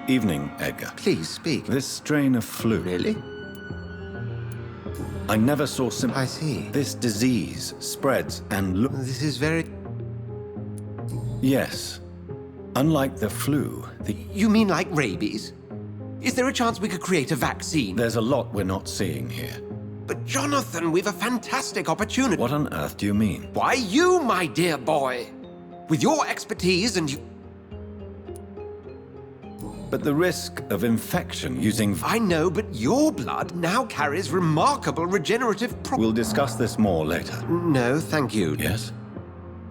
Evening, Edgar. Please speak. This strain of flu. Really? I never saw I see. This disease spreads and This is very... Yes. Unlike the flu, You mean like rabies? Is there a chance we could create a vaccine? there's a lot we're not seeing here. But Jonathan, we've a fantastic opportunity. What on earth do you mean? Why, you, my dear boy. With your expertise and you... But the risk of infection using... I know, but your blood now carries remarkable regenerative We'll discuss this more later. No, thank you. Yes?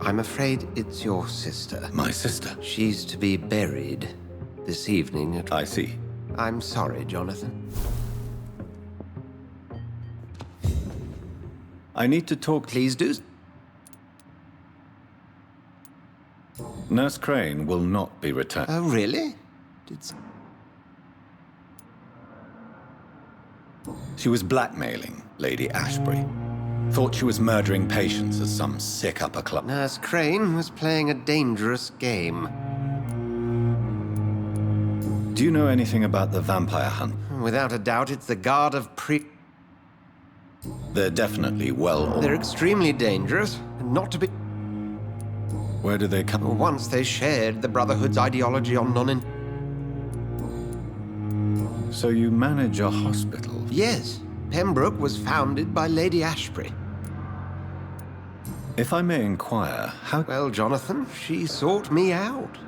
I'm afraid it's your sister. My sister. She's to be buried this evening at... I see. I'm sorry, Jonathan. I need to talk... Please do. Nurse Crane will not be returned. Oh, really? She was blackmailing Lady Ashbury. Thought she was murdering patients as some sick upper class. Nurse Crane was playing a dangerous game. Do you know anything about the vampire hunt? Without a doubt, it's the guard of They're definitely well... They're extremely dangerous, and not to be... Where do they come? Once they shared the Brotherhood's ideology on So you manage a hospital? Yes. Pembroke was founded by Lady Ashbury. If I may inquire, how... Well, Jonathan, she sought me out.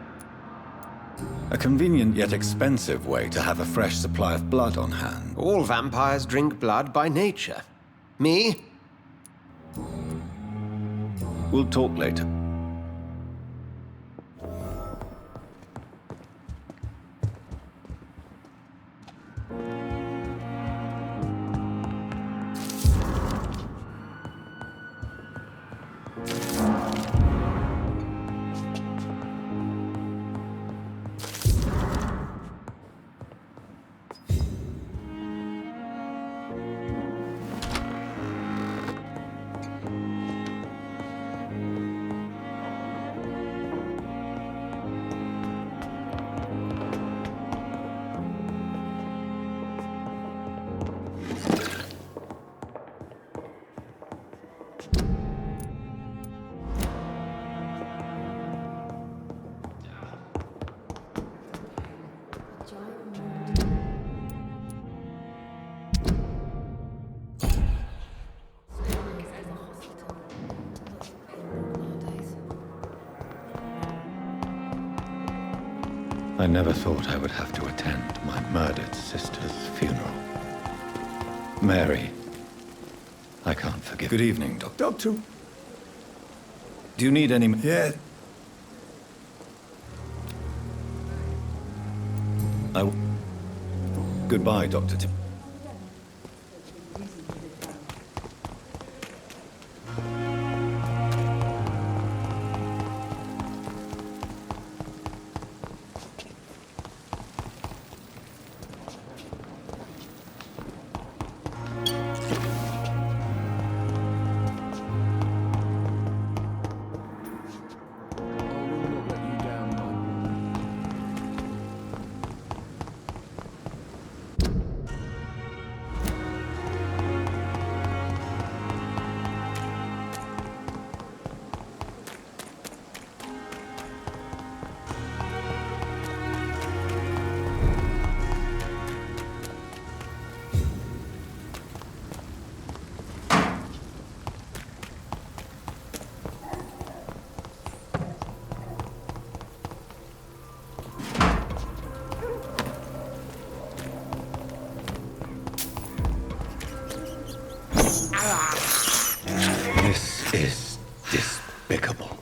A convenient yet expensive way to have a fresh supply of blood on hand. All vampires drink blood by nature. Me? We'll talk later. I never thought I would have to attend my murdered sister's funeral. Mary, I can't forgive. Good evening, Doctor. Doctor? Do you need any... Yeah. Goodbye, Dr. Tim. This is despicable.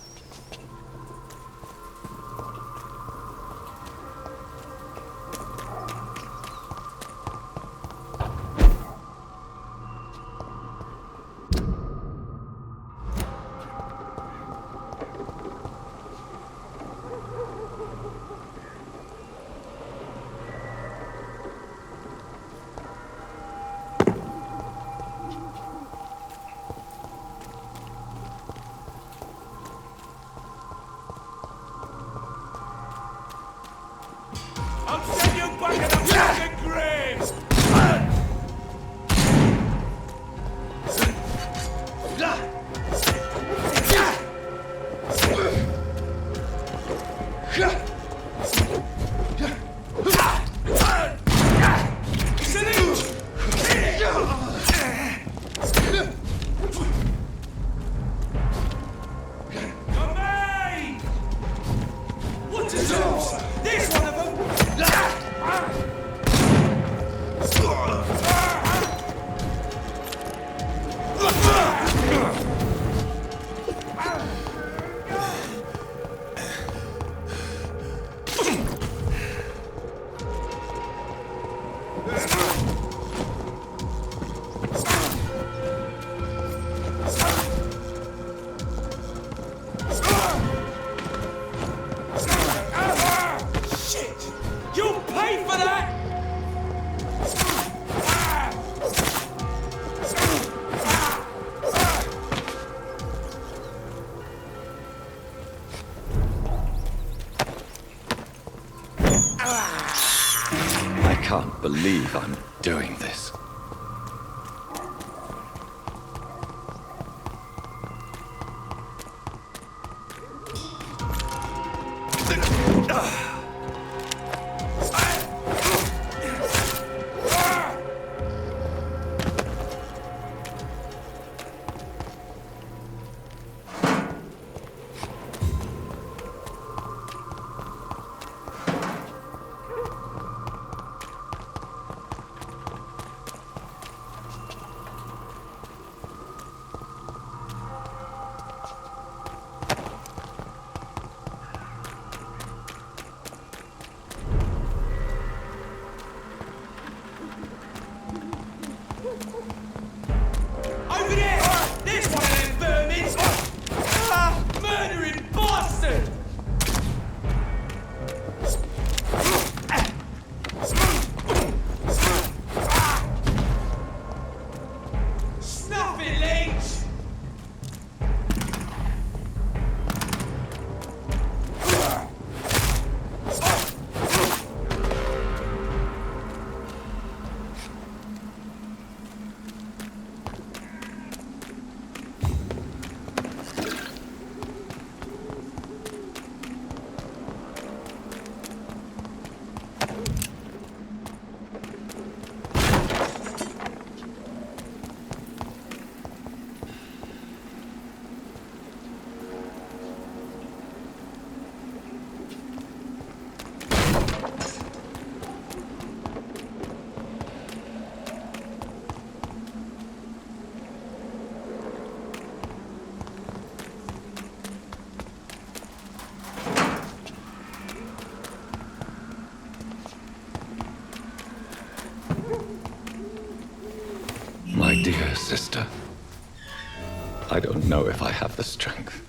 I can't believe I'm doing this. My dear sister, I don't know if I have the strength.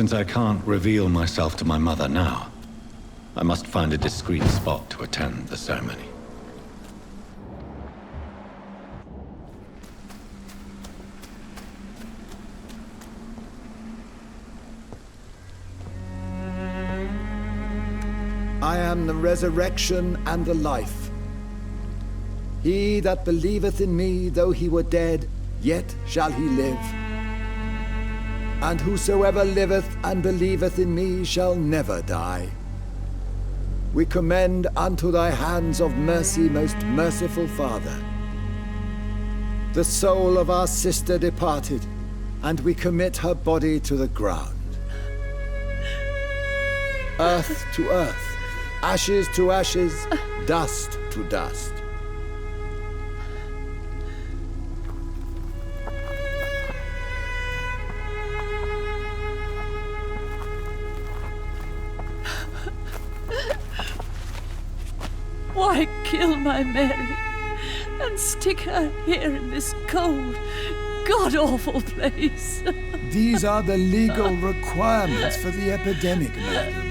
Since I can't reveal myself to my mother now, I must find a discreet spot to attend the ceremony. I am the resurrection and the life. He that believeth in me, though he were dead, yet shall he live. And whosoever liveth and believeth in me shall never die. We commend unto thy hands of mercy, most merciful Father, the soul of our sister departed, and we commit her body to the ground. Earth to earth, ashes to ashes, dust to dust. Why kill my Mary and stick her here in this cold, god-awful place? These are the legal requirements for the epidemic, madam.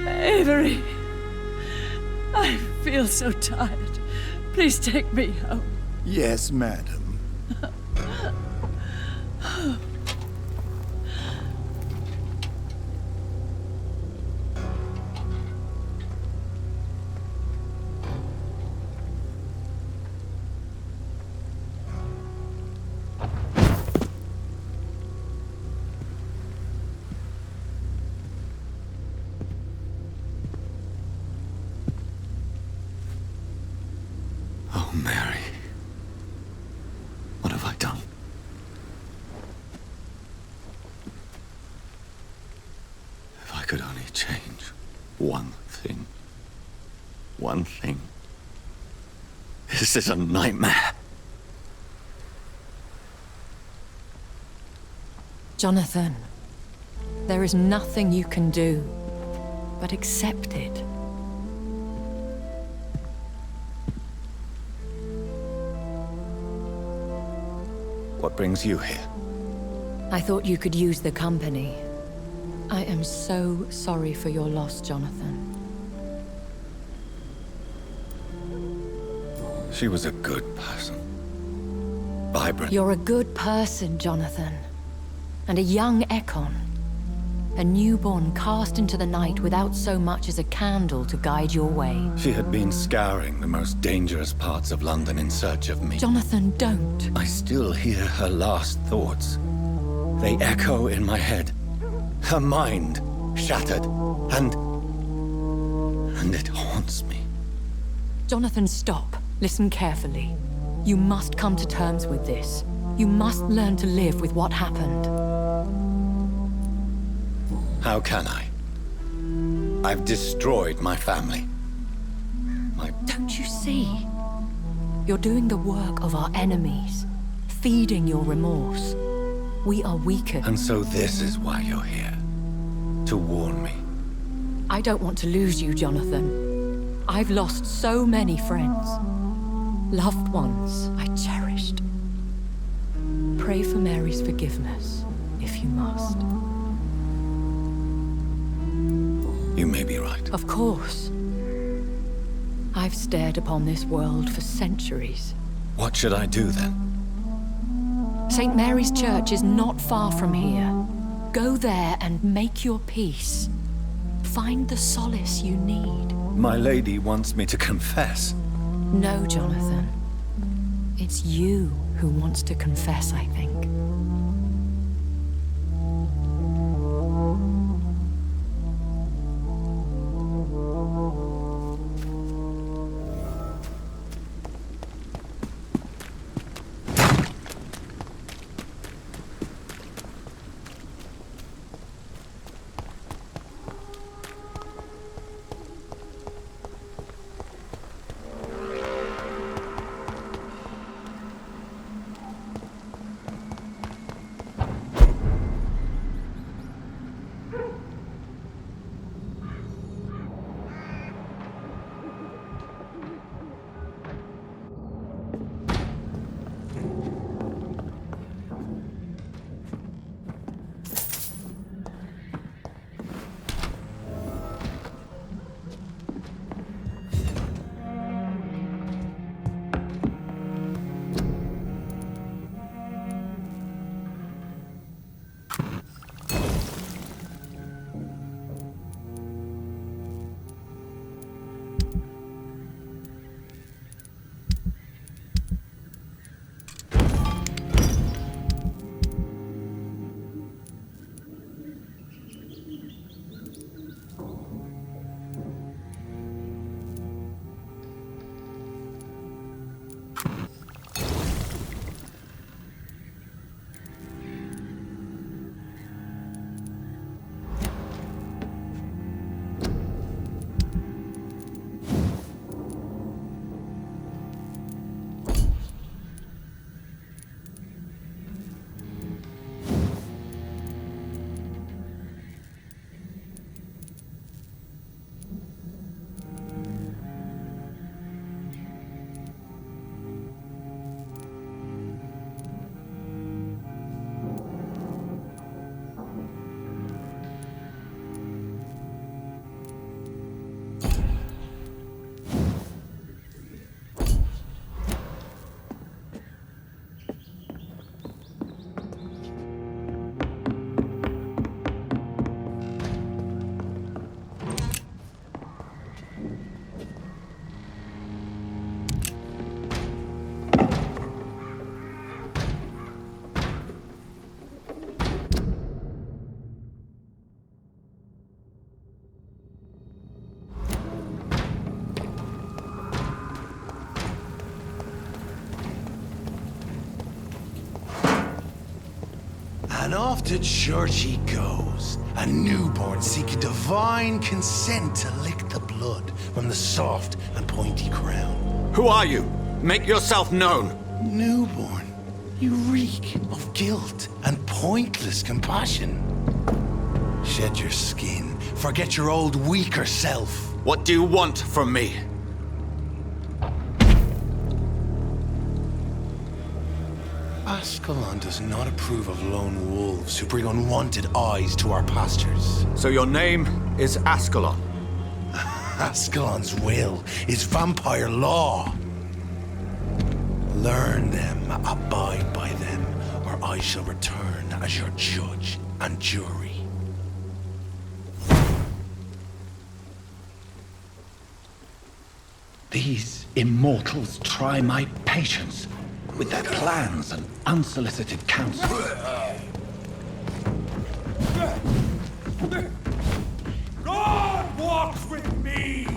Avery, I feel so tired. Please take me home. Yes, madam. Oh, Mary. What have I done? If I could only change one thing. One thing. This is a nightmare. Jonathan, there is nothing you can do but accept it. What brings you here? I thought you could use the company. I am so sorry for your loss, Jonathan. She was a good person. Vibrant. You're a good person, Jonathan. And a young Ekon. A newborn cast into the night without so much as a candle to guide your way. She had been scouring the most dangerous parts of London in search of me. Jonathan, don't. I still hear her last thoughts. They echo in my head. Her mind shattered, and it haunts me. Jonathan, stop. Listen carefully. You must come to terms with this. You must learn to live with what happened. How can I? I've destroyed my family. Don't you see? You're doing the work of our enemies, feeding your remorse. We are weakened. And so this is why you're here. To warn me. I don't want to lose you, Jonathan. I've lost so many friends. Loved ones I cherished. Pray for Mary's forgiveness, if you must. You may be right. Of course. I've stared upon this world for centuries. What should I do then? St. Mary's Church is not far from here. Go there and make your peace. Find the solace you need. My lady wants me to confess. No, Jonathan. It's you who wants to confess, I think. And off to church he goes, a newborn seeking divine consent to lick the blood from the soft and pointy crown. Who are you? Make yourself known. Newborn, you reek of guilt and pointless compassion. Shed your skin, forget your old weaker self. What do you want from me? Ascalon does not approve of lone wolves who bring unwanted eyes to our pastures. So your name is Ascalon? Ascalon's will is vampire law. Learn them, abide by them, or I shall return as your judge and jury. These immortals try my patience with their plans and unsolicited counsel. God walks with me!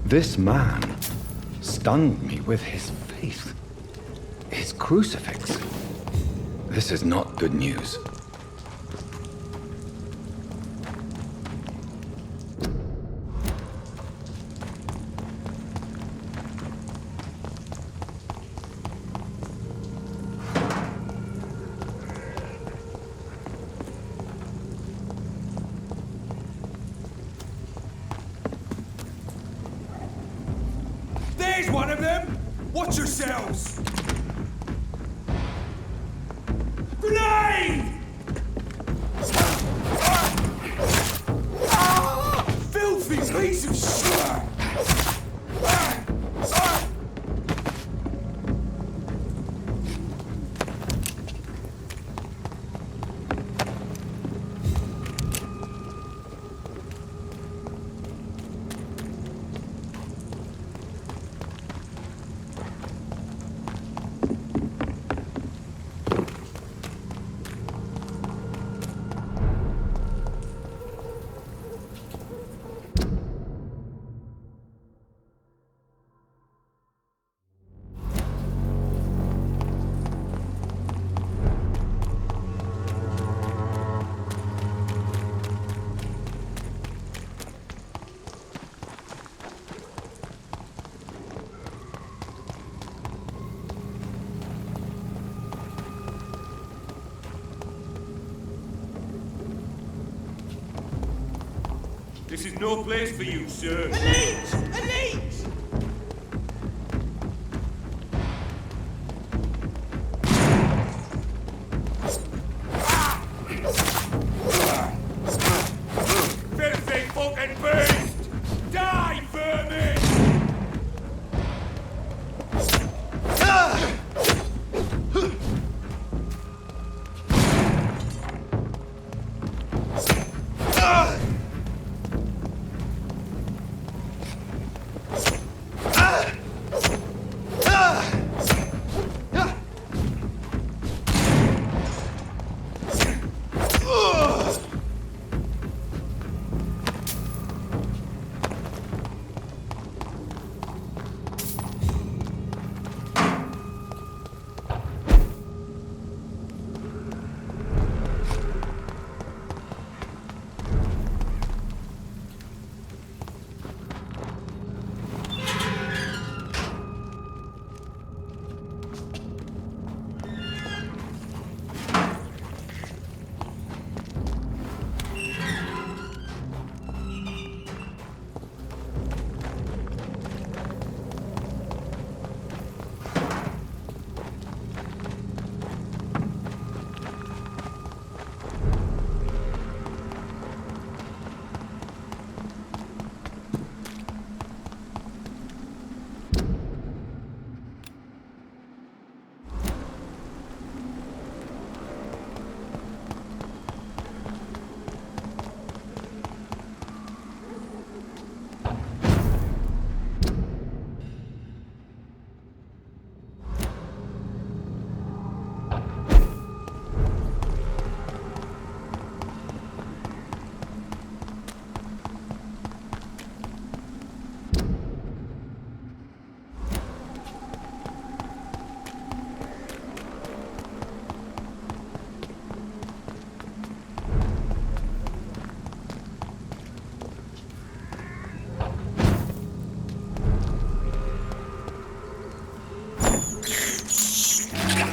This man stunned me with his faith. His crucifix. This is not good news. There's one of them! Watch yourselves! Grenade! Filthy piece of shit! This is no place for you, sir. Elite! Elite! Filthy fucking beast! Die, vermin!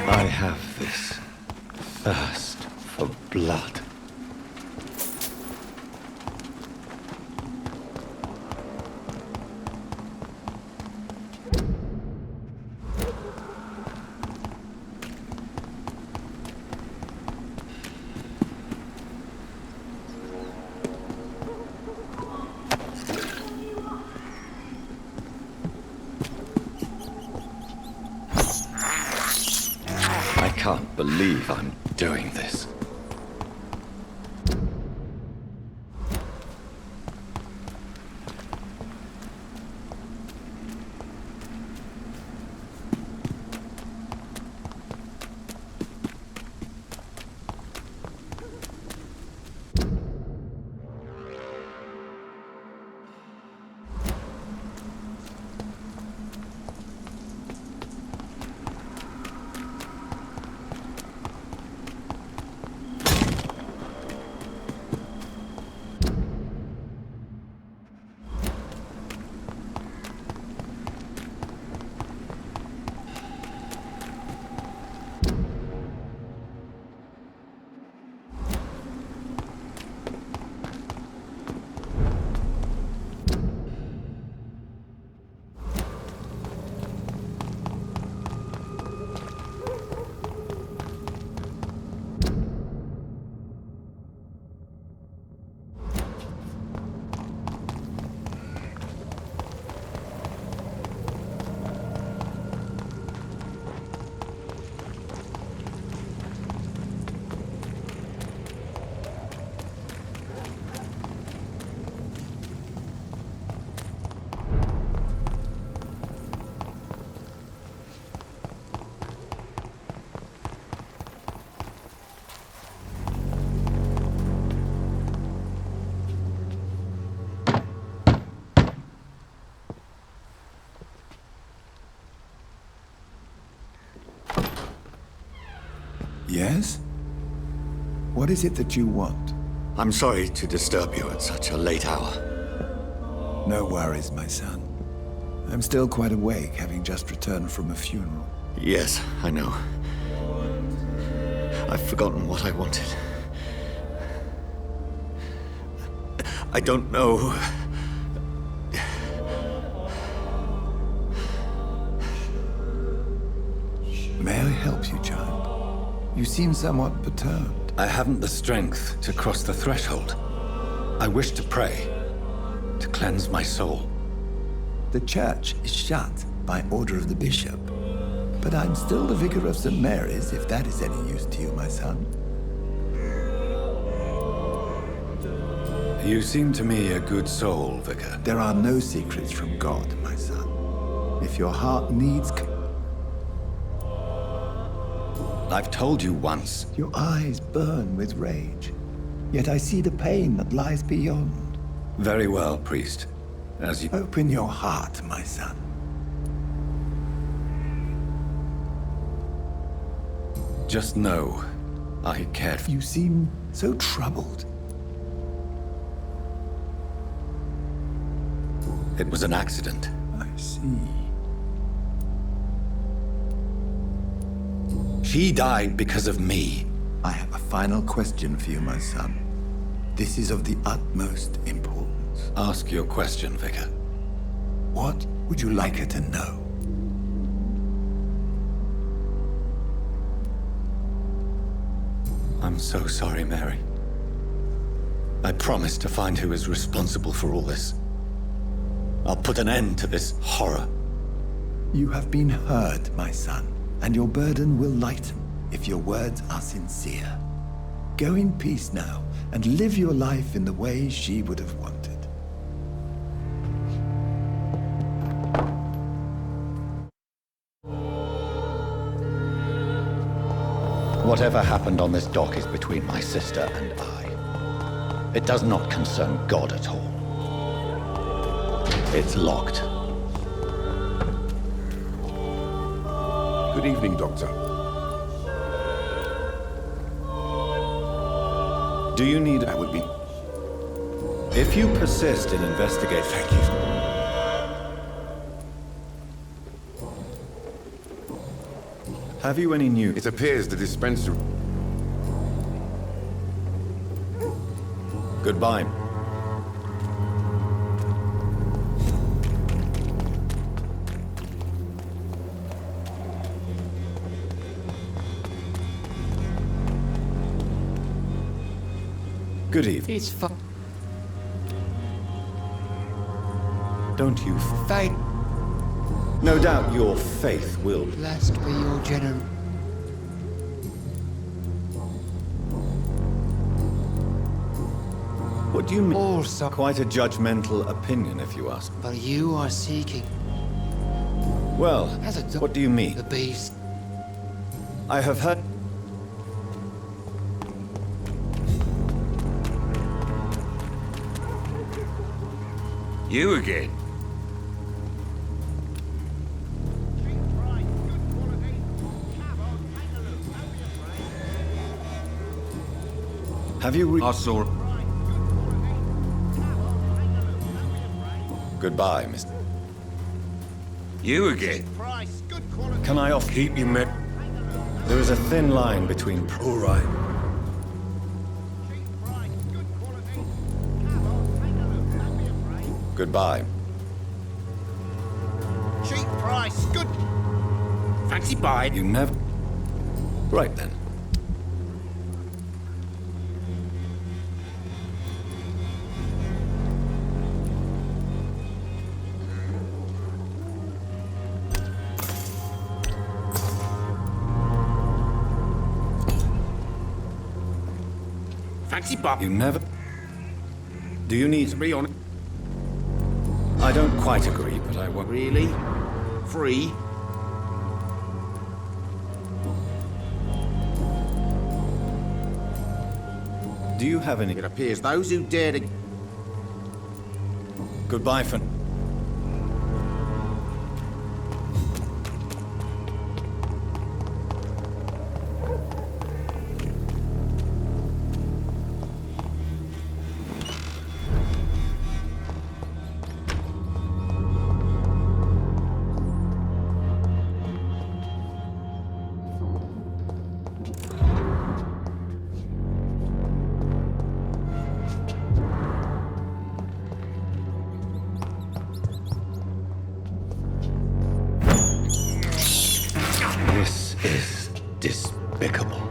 I have this thirst for blood. I can't believe I'm doing this. Yes? What is it that you want? I'm sorry to disturb you at such a late hour. No worries, my son. I'm still quite awake, having just returned from a funeral. Yes, I know. I've forgotten what I wanted. I don't know. May I help you, child? You seem somewhat perturbed. I haven't the strength to cross the threshold. I wish to pray, to cleanse my soul. The church is shut by order of the bishop. But I'm still the vicar of St. Mary's, if that is any use to you, my son. You seem to me a good soul, Vicar. There are no secrets from God, my son. If your heart needs... I've told you once. Your eyes burn with rage. Yet I see the pain that lies beyond. Very well, priest. As you... Open your heart, my son. Just know, I cared for you. You seem so troubled. It was an accident. I see. She died because of me. I have a final question for you, my son. This is of the utmost importance. Ask your question, Vicar. What would you like her to know? I'm so sorry, Mary. I promise to find who is responsible for all this. I'll put an end to this horror. You have been heard, my son, and your burden will lighten if your words are sincere. Go in peace now, and live your life in the way she would have wanted. Whatever happened on this dock is between my sister and I. It does not concern God at all. It's locked. Good evening, Doctor. Do you need... That would be... If you persist in investigating... Thank you. Have you any news? It appears the dispensary... Goodbye. Good evening. It's fun. Don't you Fate. No doubt your faith will... Blessed be your general. What do you mean? Also, Quite a judgmental opinion, if you ask. but you are seeking Well, as a what do you mean? the beast. I have heard... You again? Have you I saw... Goodbye, Mr. You again? Can I off... Keep your men... There is a thin line between... All right. Goodbye. Cheap price, good. Fancy buy. You never... Right then. Fancy buy. You never... Do you need... To be honest. I don't quite agree, but I won't... Really? Free? Do you have any... It appears those who dare to... Goodbye for... This is despicable.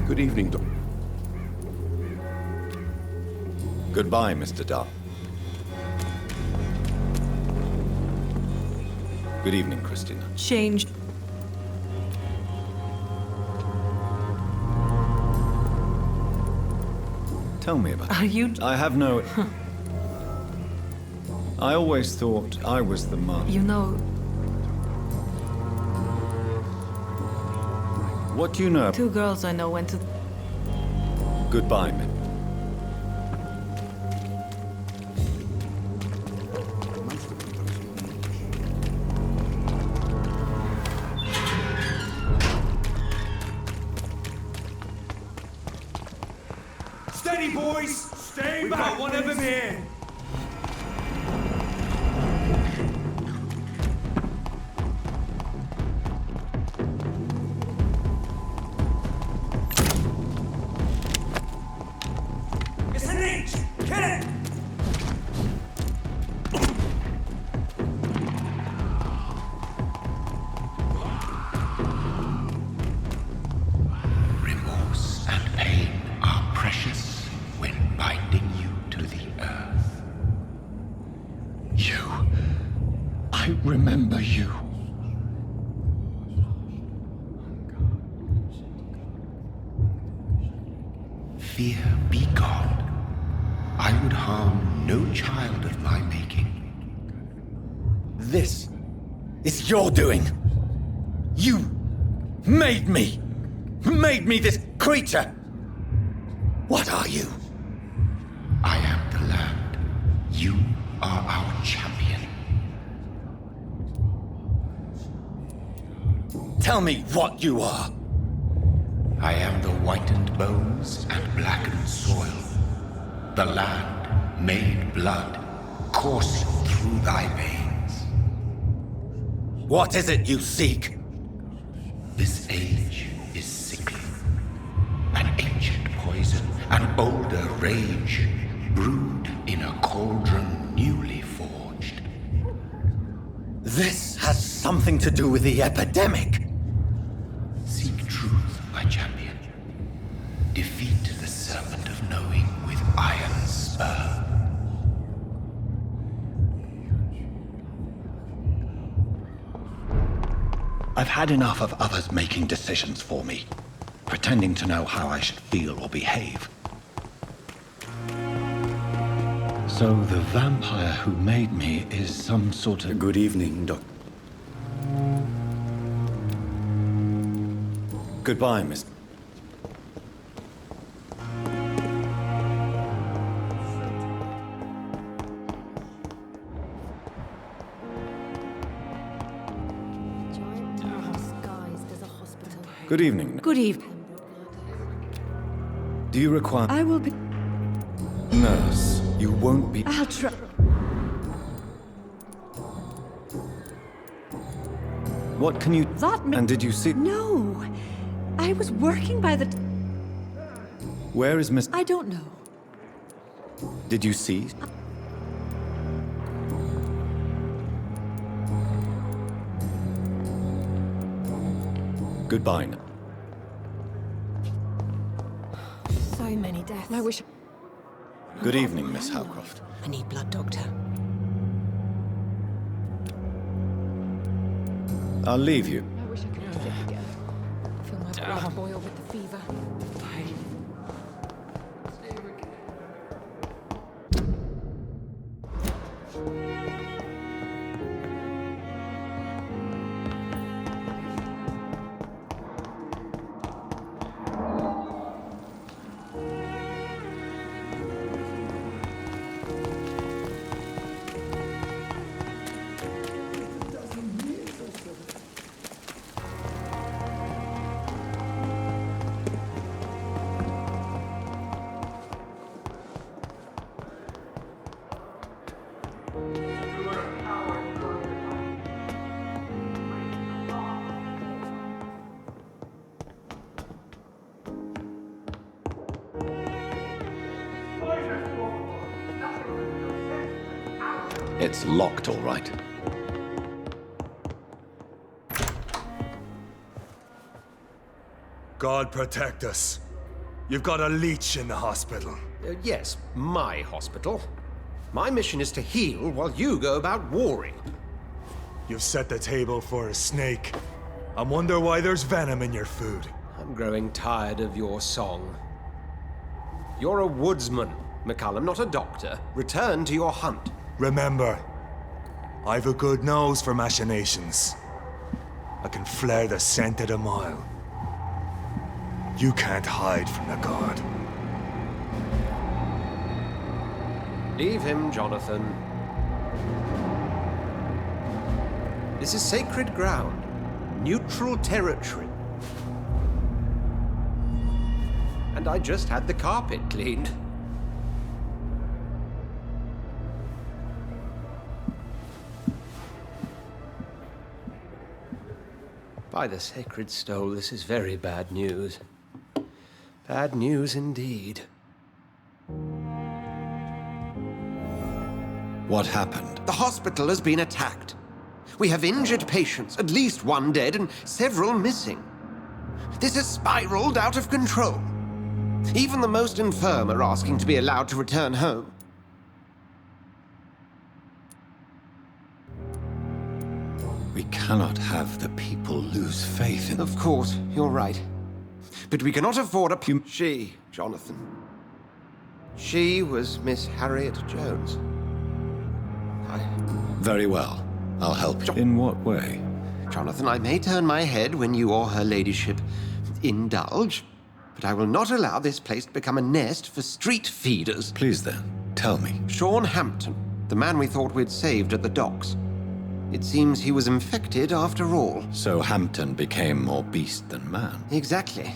Good evening, Doc. Goodbye, Mr. Dark. Good evening, Christina. Changed. Tell me about it. Are you... I have no... I always thought I was the man. You know... What do you know? 2 girls I know went to... Goodbye, men. Steady, boys! Stay back! Got one of them here! It's an H! Kill it! Remorse and pain are precious when binding you to the earth. You. I remember you. Fear be gone. I would harm no child of my making. This is your doing. You made me. Made me this creature. What are you? I am the land. You are our champion. Tell me what you are. I am the whitened bones and blackened soil. The land made blood coursing through thy veins. What is it you seek? This age is sickly. An ancient poison, an older rage, brewed in a cauldron newly forged. This has something to do with the epidemic. Seek truth, my champion. Defeat the serpent of knowing with iron spur. I've had enough of others making decisions for me, pretending to know how I should feel or behave. So the vampire who made me is some sort of... Good evening, Doc. Goodbye, Miss... Good evening. Good evening. Do you require... I will be... Nurse, you won't be... I'll try... What can you... That me... And did you see... No. I was working by the... Where is Miss... I don't know. Did you see? Goodbye now. So many deaths. I wish... Good evening, Miss Howcroft. I need blood, Doctor. I'll leave you. I wish I could have it again. I feel my blood boil with the fever. It's locked, all right. God protect us. You've got a leech in the hospital. Yes, my hospital. My mission is to heal while you go about warring. You've set the table for a snake. I wonder why there's venom in your food. I'm growing tired of your song. You're a woodsman, McCallum, not a doctor. Return to your hunt. Remember, I've a good nose for machinations. I can flare the scent at a mile. You can't hide from the god. Leave him, Jonathan. This is sacred ground. Neutral territory. And I just had the carpet cleaned. By the sacred stole, this is very bad news. Bad news indeed. What happened? The hospital has been attacked. We have injured patients, at least one dead and several missing. This has spiraled out of control. Even the most infirm are asking to be allowed to return home. We cannot have the people lose faith in... Of course, you're right. But we cannot afford a... She, Jonathan. She was Miss Harriet Jones. Very well. I'll help you. In what way? Jonathan, I may turn my head when you or her ladyship indulge, but I will not allow this place to become a nest for street feeders. Please then, tell me. Sean Hampton, the man we thought we'd saved at the docks. It seems he was infected after all. So Hampton became more beast than man. Exactly.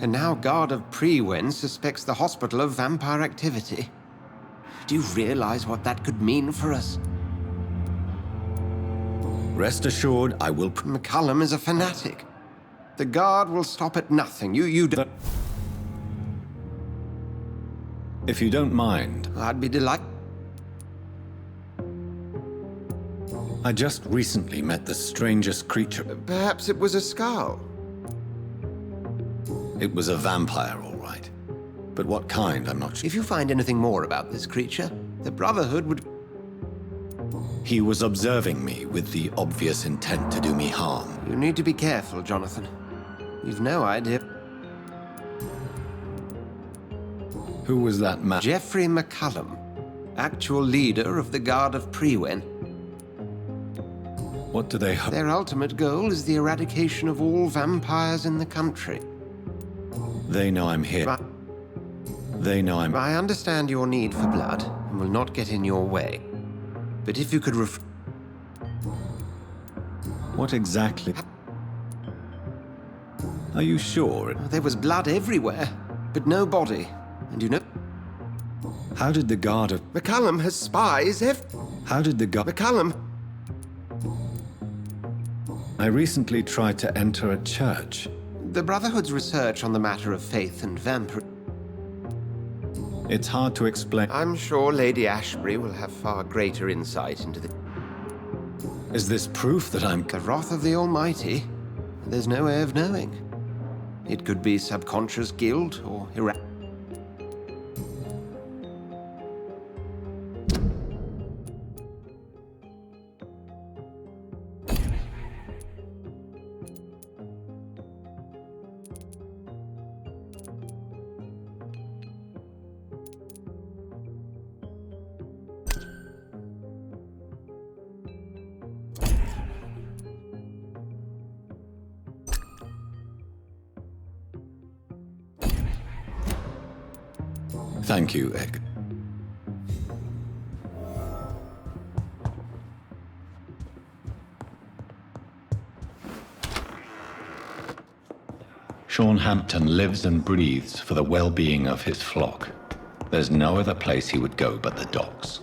And now Guard of Prewen suspects the hospital of vampire activity. Do you realize what that could mean for us? Rest assured, I will... McCallum is a fanatic. The Guard will stop at nothing. You don't... If you don't mind... I'd be delighted. I just recently met the strangest creature. Perhaps it was a skull. It was a vampire, all right. But what kind, I'm not sure. If you find anything more about this creature, the Brotherhood would... He was observing me with the obvious intent to do me harm. You need to be careful, Jonathan. You've no idea. Who was that man? Geoffrey McCallum, actual leader of the Guard of Prewen. What do they hope? Their ultimate goal is the eradication of all vampires in the country. They know I'm here. They know I'm... I understand your need for blood and will not get in your way. But if you could What exactly? Are you sure? There was blood everywhere, but no body. And you know... How did the Guard of... McCallum has spies How did the Guard... McCallum... I recently tried to enter a church. The Brotherhood's research on the matter of faith and vampire... It's hard to explain. I'm sure Lady Ashbury will have far greater insight into the... Is this proof that I'm... The wrath of the Almighty? There's no way of knowing. It could be subconscious guilt or Thank you, Egg. Sean Hampton lives and breathes for the well-being of his flock. There's no other place he would go but the docks.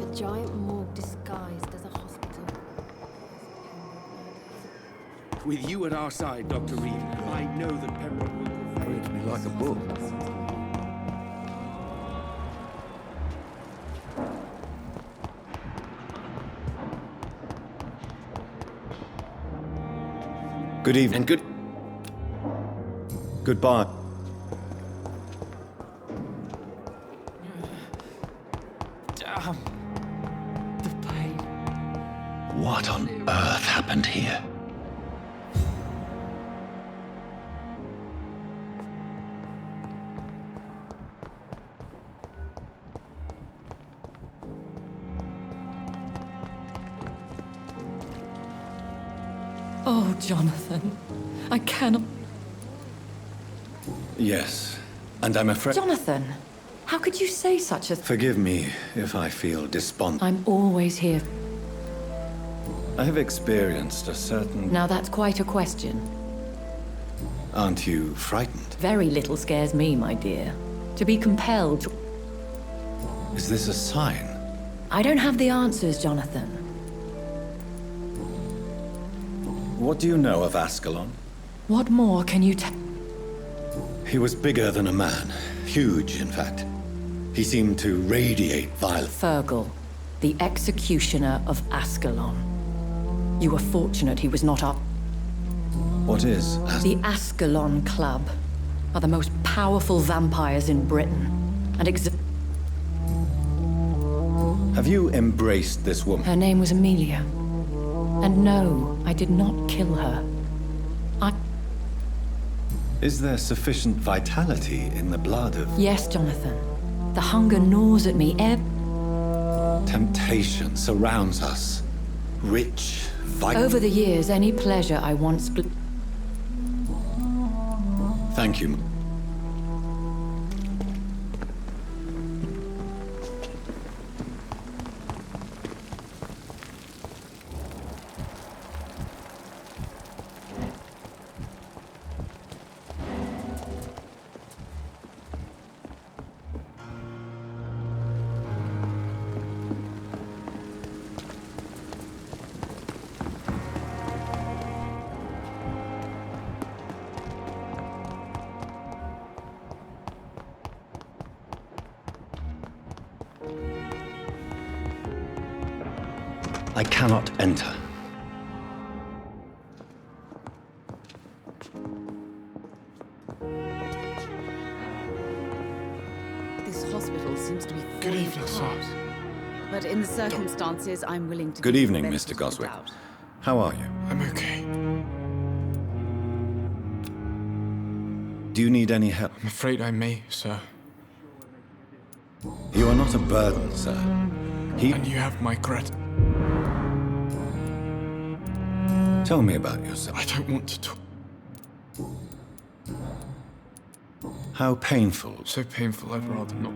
A giant morgue disguised as a hospital. With you at our side, Dr. Reed, I know that Pembroke will prefer it to be like a book. Good evening. And Goodbye. Damn. The pain. What on earth happened here? Oh, Jonathan. I cannot... Yes, and I'm afraid... Jonathan, how could you say such a... Forgive me if I feel despondent. I'm always here. I have experienced a certain... Now that's quite a question. Aren't you frightened? Very little scares me, my dear. To be compelled to... Is this a sign? I don't have the answers, Jonathan. What do you know of Ascalon? What more can you tell? He was bigger than a man. Huge, in fact. He seemed to radiate violence. Fergal, the executioner of Ascalon. You were fortunate he was not up. What is The Ascalon Club are the most powerful vampires in Britain. And Have you embraced this woman? her name was Amelia. And no, I did not kill her. Is there sufficient vitality in the blood of... Yes, Jonathan. The hunger gnaws at me Temptation surrounds us. Rich, vital... Over the years, any pleasure I once... Thank you. I cannot enter. This hospital seems to be Good falling evening, sir. apart. But in the circumstances, I'm willing to... Good give evening, the Mr. benefit of the Goswick. doubt. How are you? I'm okay. Do you need any help? I'm afraid I may, sir. You are not a burden, sir. And you have my gratitude. Tell me about yourself. I don't want to talk. How painful. So painful, I'd rather not.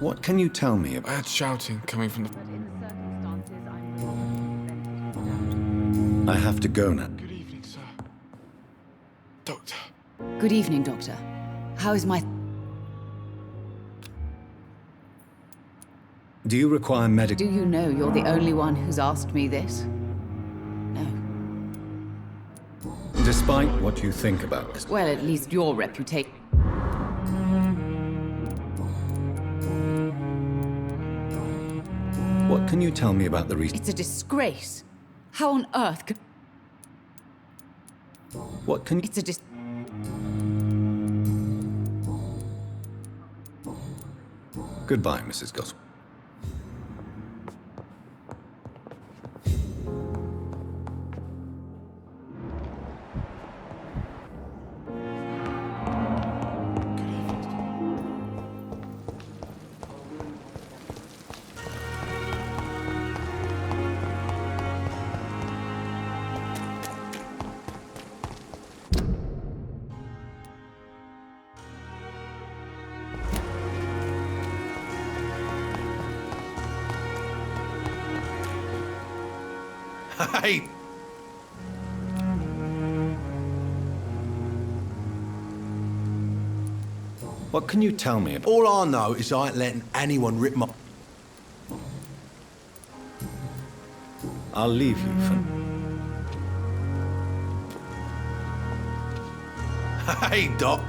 What can you tell me I about... had shouting coming from the... But in the circumstances, I'm willing to give the benefit of the doubt. I have to go now. Good evening, sir. Doctor. Good evening, Doctor. How is my... Do you require medical... Do you know you're the only one who's asked me this? No. Despite what you think about this. Well, at least your reputation... What can you tell me about the reason? It's a disgrace. How on earth could... What can you... It's a dis... Goodbye, Mrs. Goswell. Hey! What can you tell me about... All I know is I ain't letting anyone rip my... I'll leave you for... Hey, Doc.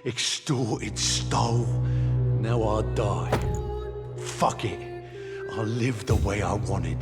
extorted, stole. Now I die. Fuck it. I live the way I wanted.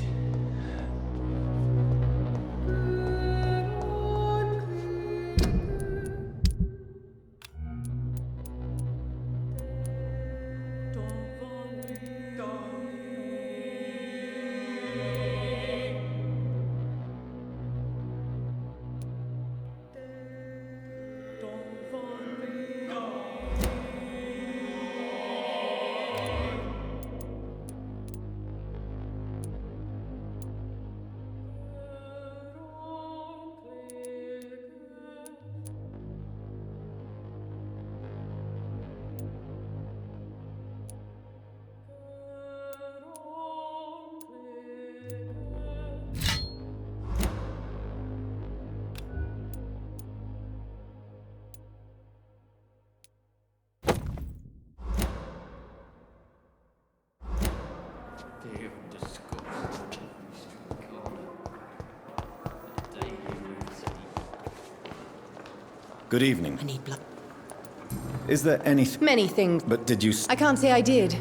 Good evening. I need blood. Is there anything... Many things. But did you... I can't say I did.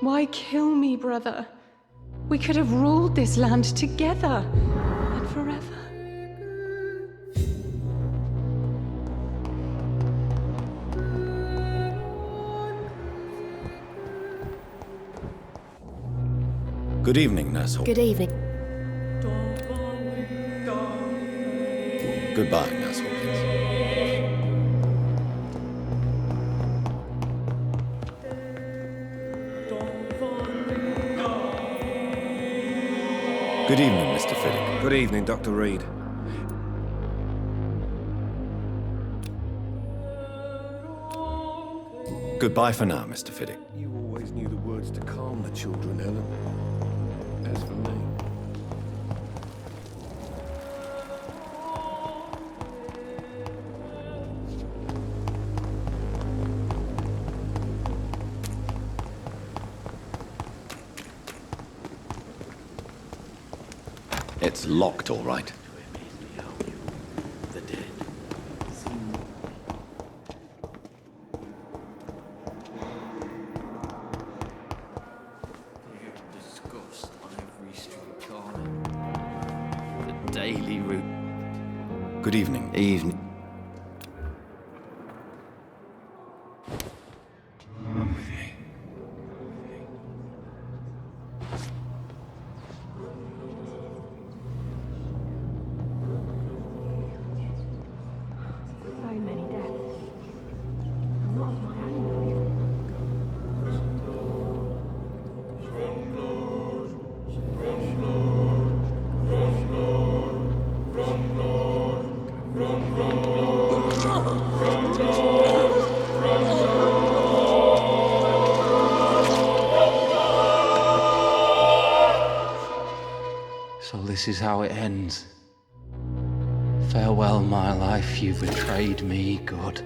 Why kill me, brother? We could have ruled this land together and forever. Good evening, Nurse Hawkins. Good evening. Goodbye, Nurse Hawkins. Good evening, Mr. Fiddick. Good evening, Dr. Reed. Goodbye for now, Mr. Fiddick. You always knew the words to calm the children, Helen. As for me... It's locked, all right. The dead. Discussed on every street corner. The daily route. Good evening. Evening. So many deaths. Not of my own. So this is how it ends. Farewell, my life, you betrayed me, God.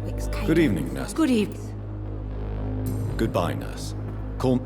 Oswic's cave. Good evening, nurse. Good evening. Goodbye, nurse. Call...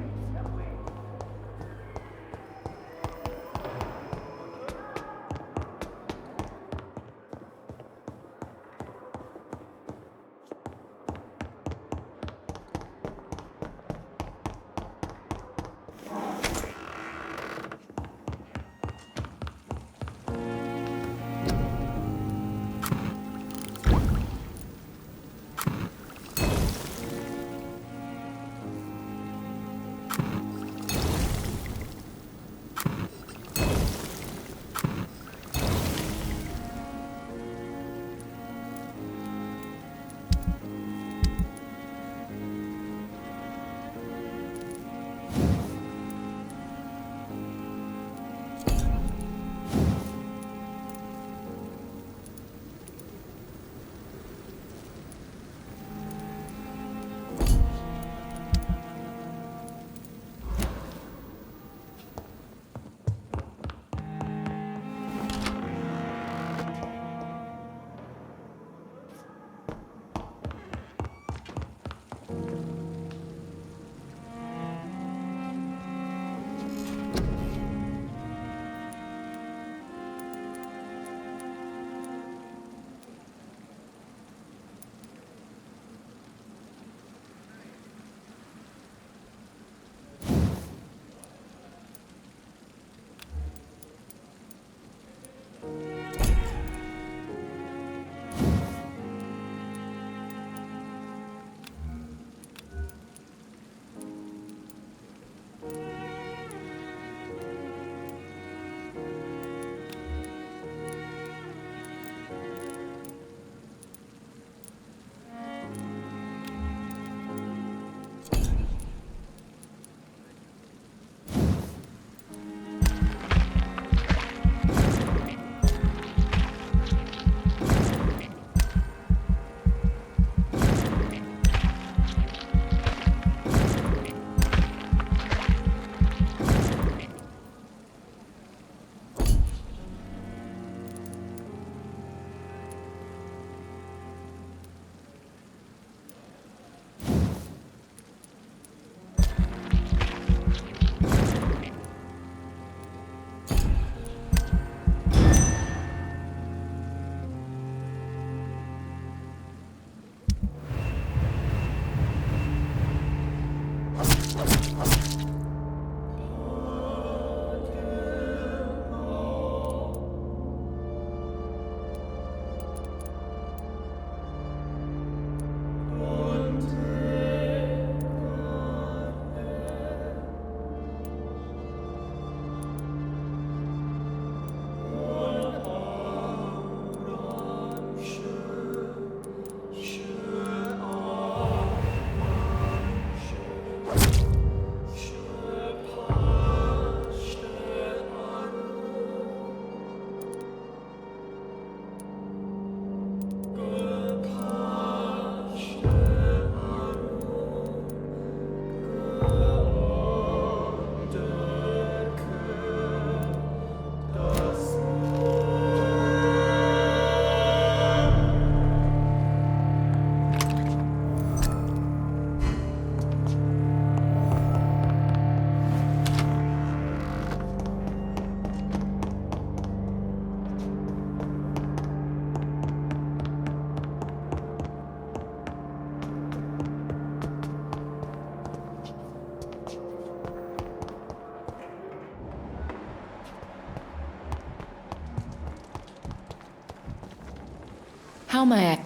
How may I...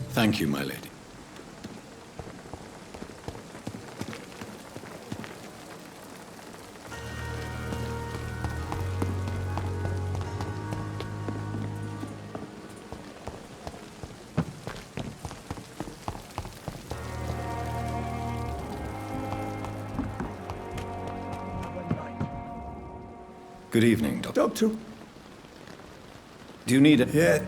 Thank you, my lady. Good evening, Doctor. Do you need it? Yeah.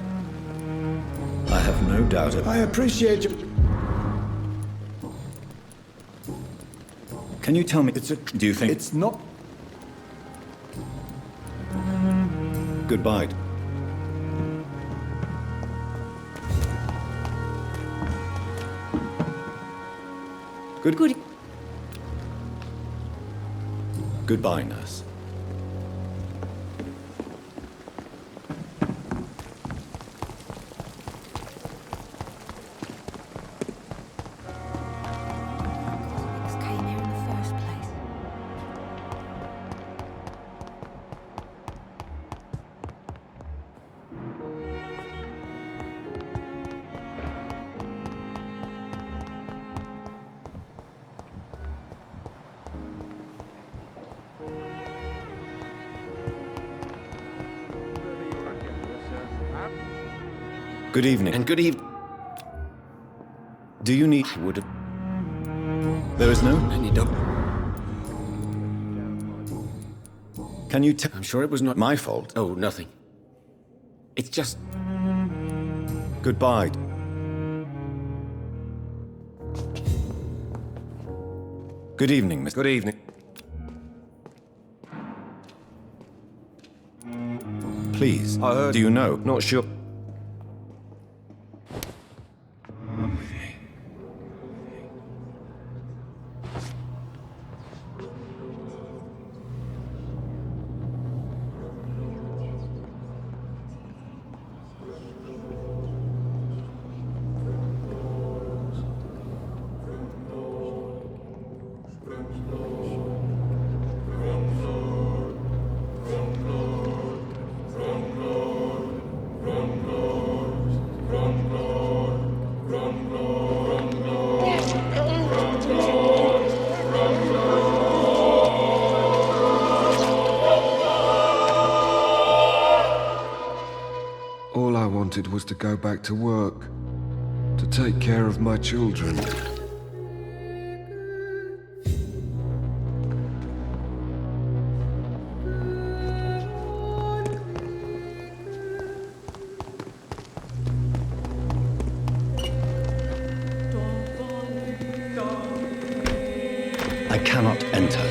I have no doubt of it. I appreciate you. Can you tell me, do you think... It's not... Goodbye. Goodbye, nurse. Came here in the first place. Good evening. And good evening. Do you need... I would have... There is no... Any dog. Can you tell... I'm sure it was not my fault? Oh, nothing. It's just... Goodbye. Good evening, Mr. Good evening. Please, I heard... do you know? Not sure. All I wanted was to go back to work, to take care of my children. I cannot enter.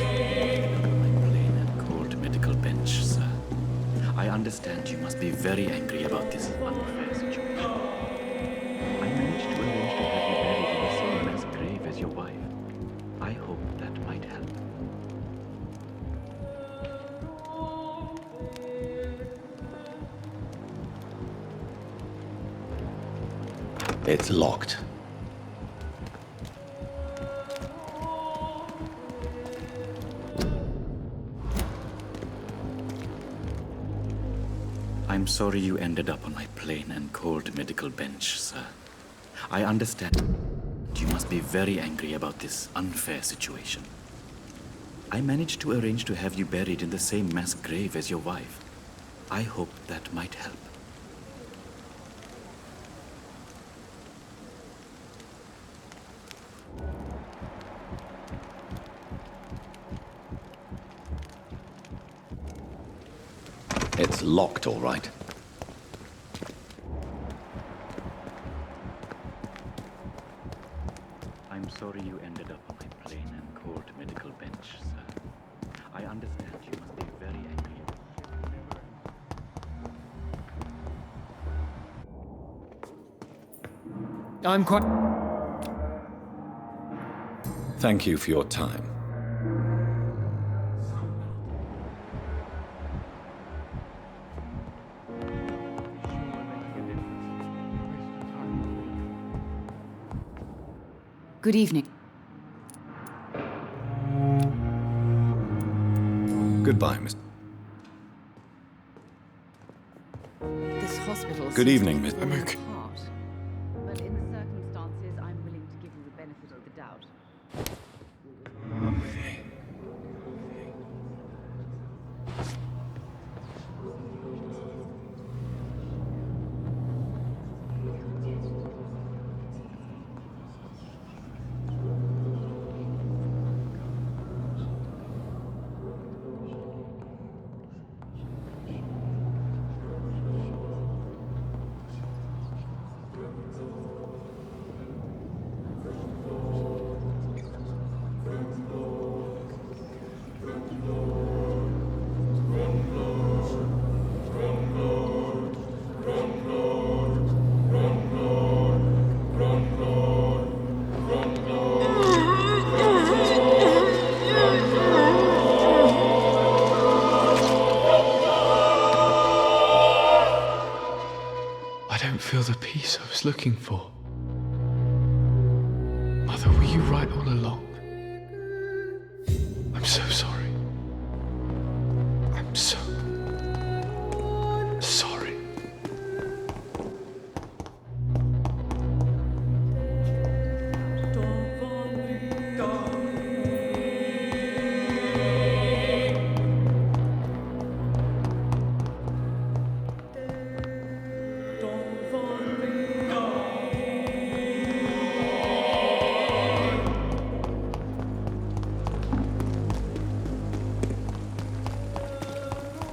My plain and cold medical bench, sir. I understand you must be very angry about this unfair situation. I managed to arrange to have you buried in the same mass grave as your wife. I hope that might help. It's locked. I'm sorry you ended up on my plain and cold medical bench, sir. I understand. You must be very angry about this unfair situation. I managed to arrange to have you buried in the same mass grave as your wife. I hope that might help. It's locked, all right. I'm sorry you ended up on my plain and cold medical bench, sir. I understand you must be very angry. I'm quite... Thank you for your time. Good evening. Goodbye, Miss. This hospital. Good evening, Miss. I'm okay. But in the circumstances, I'm willing to give you the benefit of the doubt. peace I was looking for. Mother, were you right all along? I'm so sorry. I'm so sorry.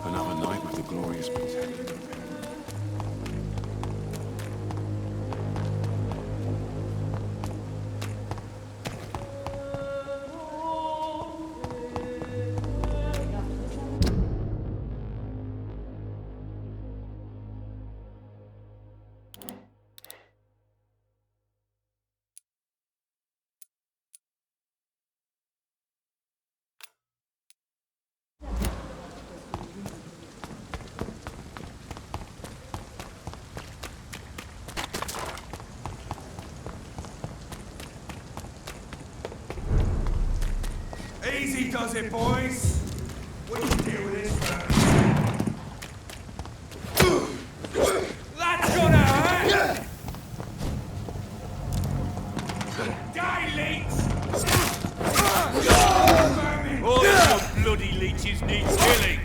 Another night with the glorious battalion. Easy does it, boys. We can deal with this first. That's gonna hurt! Die, leech! All your bloody leeches need killing!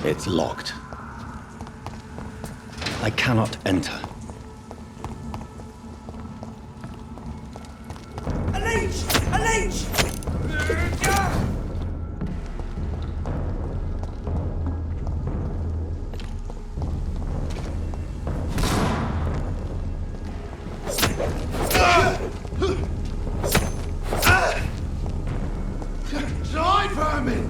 It's locked. I cannot enter. A leech! A leech! Giant vermin!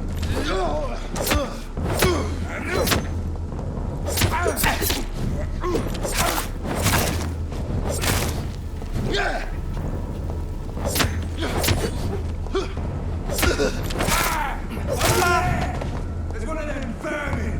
There's one of them vermin!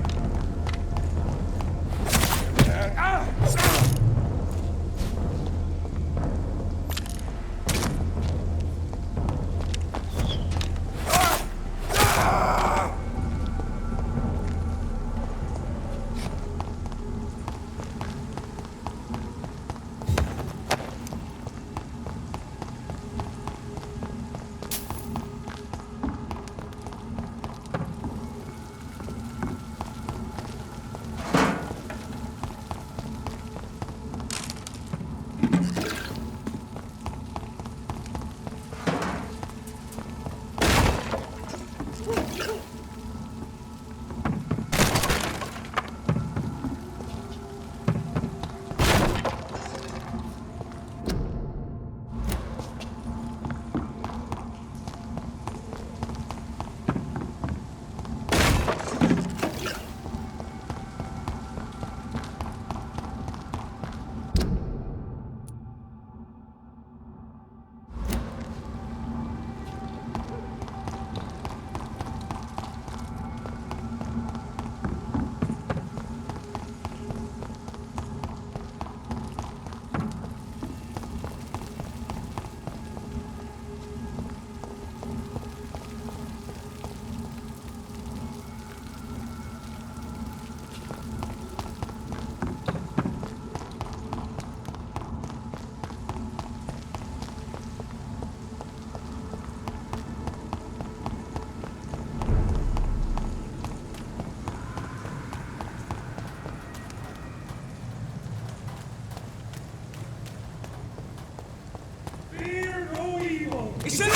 Get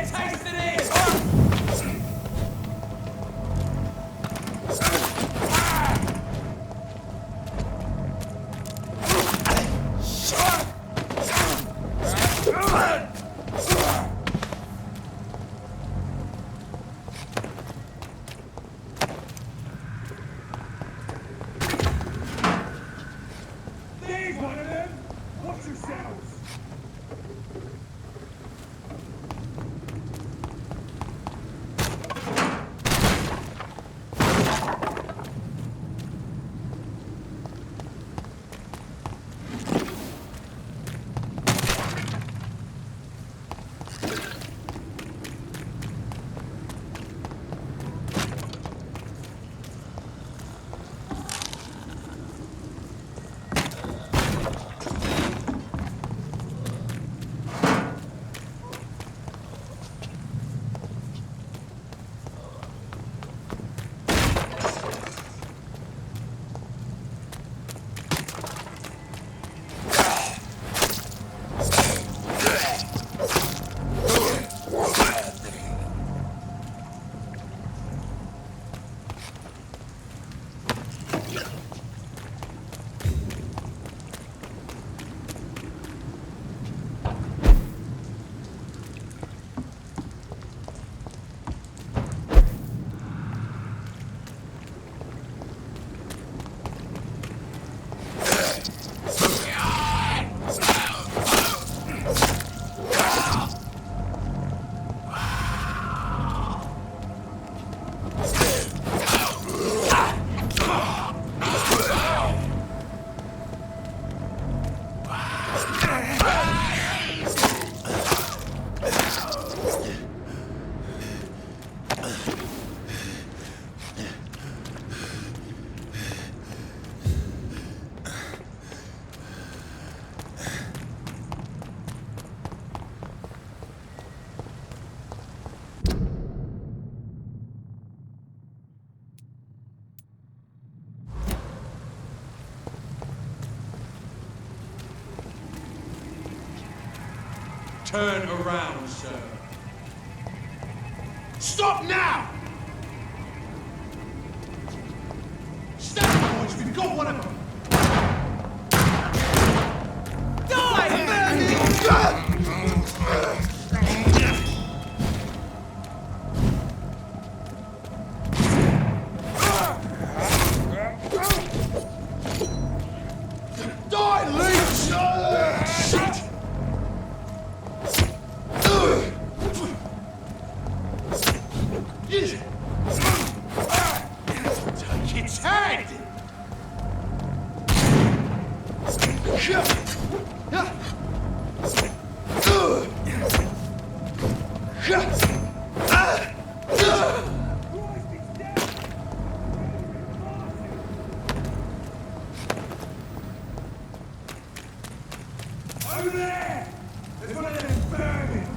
tasted in! There's one of them! Watch yourselves! Turn around, sir. Stop now! Stand, boys, we've got one of them! Die, leech! Shit! Take its head! Over there! There's one of them burning!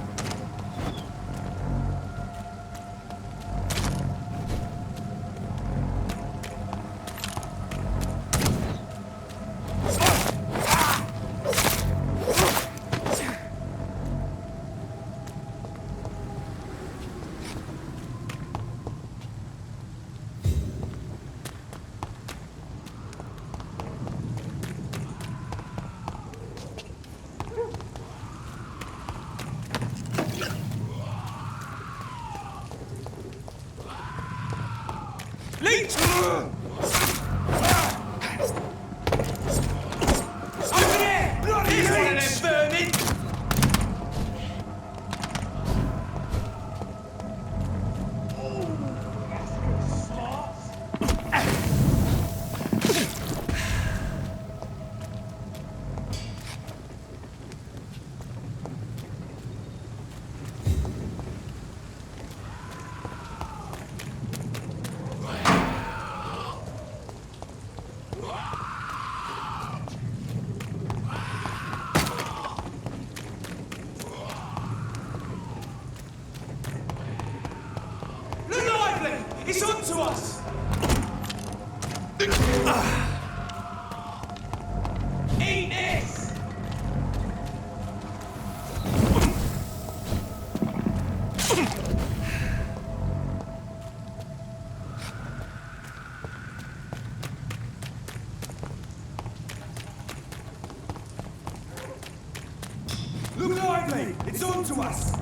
Leech! Over there! Here's one of them vermin! us! Eat this! Look lively! It's on to us!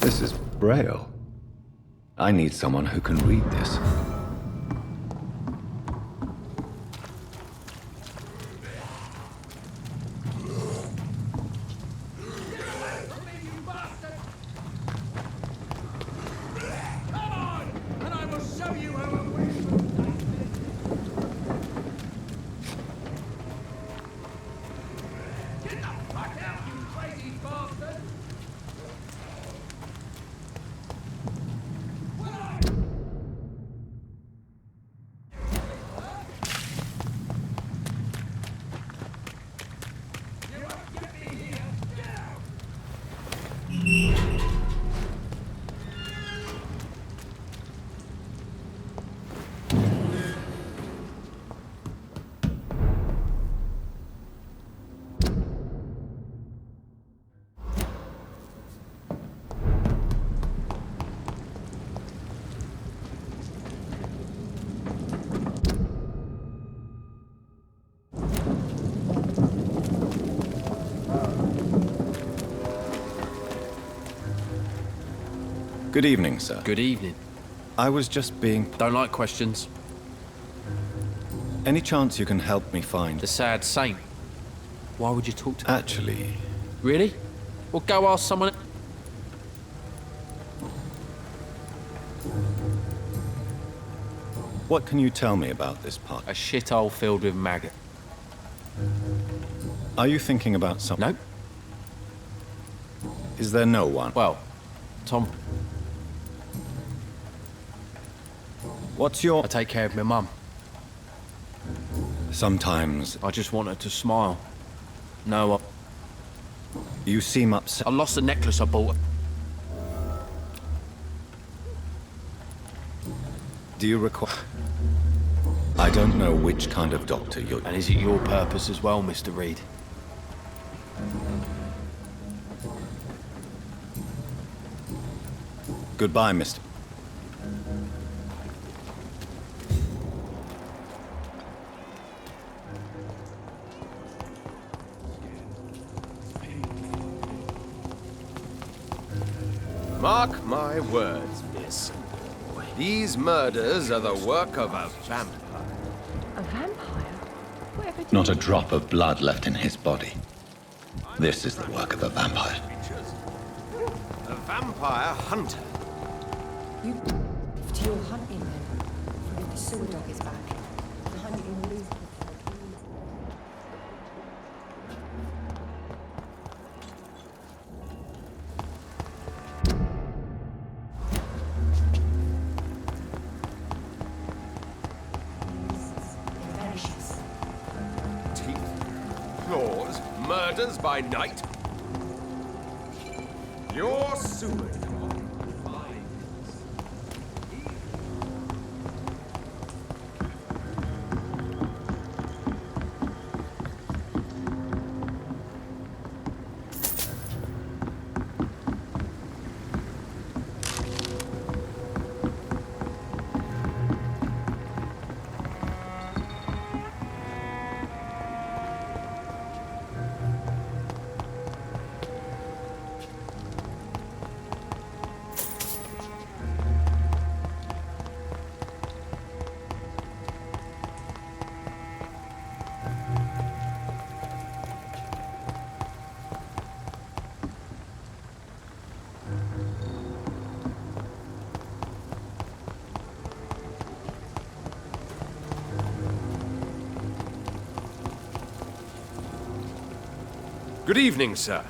This is Braille. I need someone who can read this. Good evening, sir. Good evening. I was just being... Don't like questions. Any chance you can help me find... The sad saint. Why would you talk to... Actually... Really? Well, go ask someone... What can you tell me about this part? A shithole filled with maggot. Are you thinking about something? Nope. Is there no one? Well, Tom... What's your... I take care of my mum. Sometimes... I just want her to smile. No, You seem upset. I lost the necklace I bought her. Do you require... I don't know which kind of doctor you're... And is it your purpose as well, Mr. Reed? Goodbye, Mr. Mark my words, miss. These murders are the work of a vampire. A vampire? Whatever did Not a drop of blood left in his body. This is the work of a vampire. A vampire hunter. you to your hunting then? If the sewer dog is back. The hunting will lose. Claws, murders by night. Your sewer dog. Good evening, sir.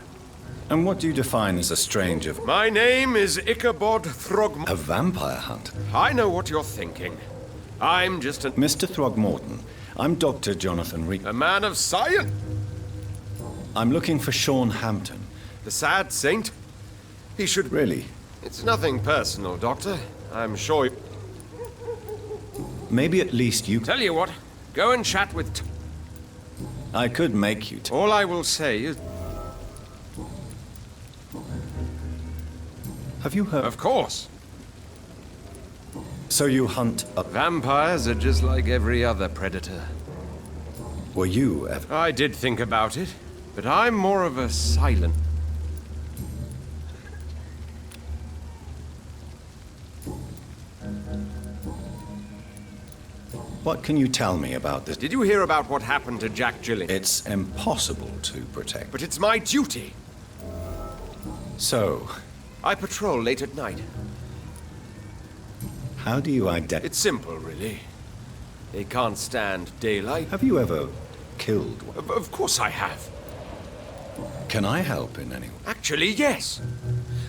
And what do you define as a stranger? My name is Ichabod Throgmorton. A vampire hunter? I know what you're thinking. I'm just a... Mr. Throgmorton, I'm Dr. Jonathan Reed. A man of science. I'm looking for Sean Hampton. The sad saint? He should... Really? It's nothing personal, Doctor. I'm sure you... Maybe at least you... Tell you what, go and chat with... I could make you... All I will say is... Have you heard? Of course. So you hunt up... Vampires are just like every other predator. Were you ever... I did think about it, but I'm more of a silent... What can you tell me about this? Did you hear about what happened to Jack Gilling? It's impossible to protect. But it's my duty. So... I patrol late at night. How do you identify... It's simple, really. They can't stand daylight. Have you ever killed one? Of course I have. Can I help in any way? Actually, yes.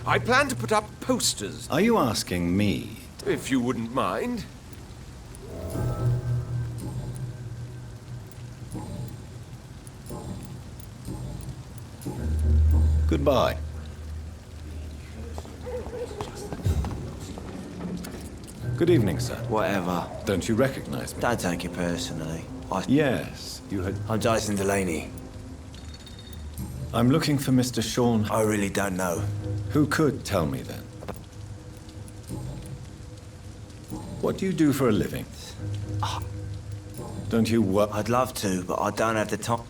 I plan to put up posters. Are you asking me? If you wouldn't mind. Goodbye. Good evening, sir. Whatever. Don't you recognize me? Don't take it personally. Yes, you had... I'm Dyson Delaney. I'm looking for Mr. Sean... I really don't know. Who could tell me then? What do you do for a living? Don't you work... I'd love to, but I don't have the time.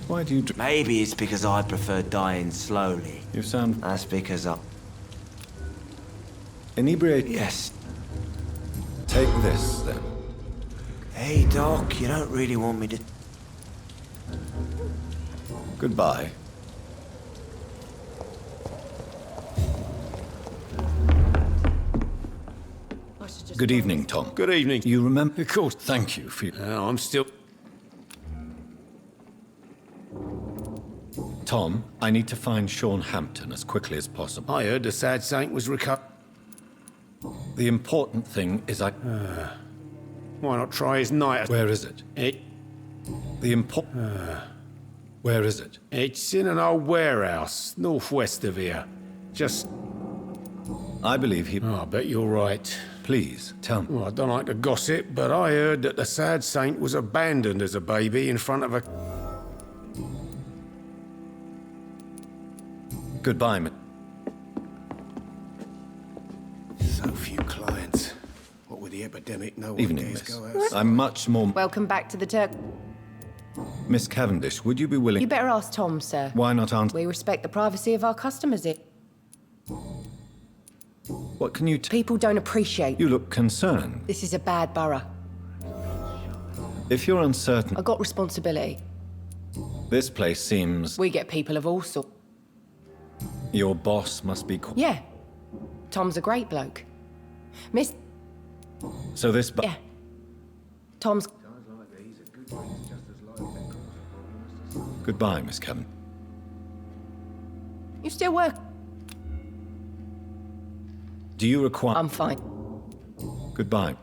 Why do you... Maybe it's because I prefer dying slowly. You sound... That's because I... Inebriate? Yes. Take this, then. Hey, Doc, you don't really want me to... Goodbye. Good evening, Tom. Good evening. You remember? Of course. Thank you for... I'm still... Tom, I need to find Sean Hampton as quickly as possible. I heard the sad saint was recovered. The important thing is Why not try his night? Where is it? Where is it? It's in an old warehouse, northwest of here. Just... I believe he... Oh, I bet you're right. Please, tell me. Well, I don't like to gossip, but I heard that the sad saint was abandoned as a baby in front of a... Goodbye, man. So few clients. What with the epidemic, no one Evening, dares miss. go outside. I'm much more... Welcome back to the Turk. Miss Cavendish, would you be willing... You better ask Tom, sir. Why not answer? We respect the privacy of our customers. What can you People don't appreciate. You look concerned. This is a bad borough. If you're uncertain... I got responsibility. This place seems... We get people of all sorts. Your boss must be... Yeah. Tom's a great bloke. Miss... So this... Yeah. Tom's... Goodbye, Miss Kevin. You still work? Do you require... I'm fine. Goodbye.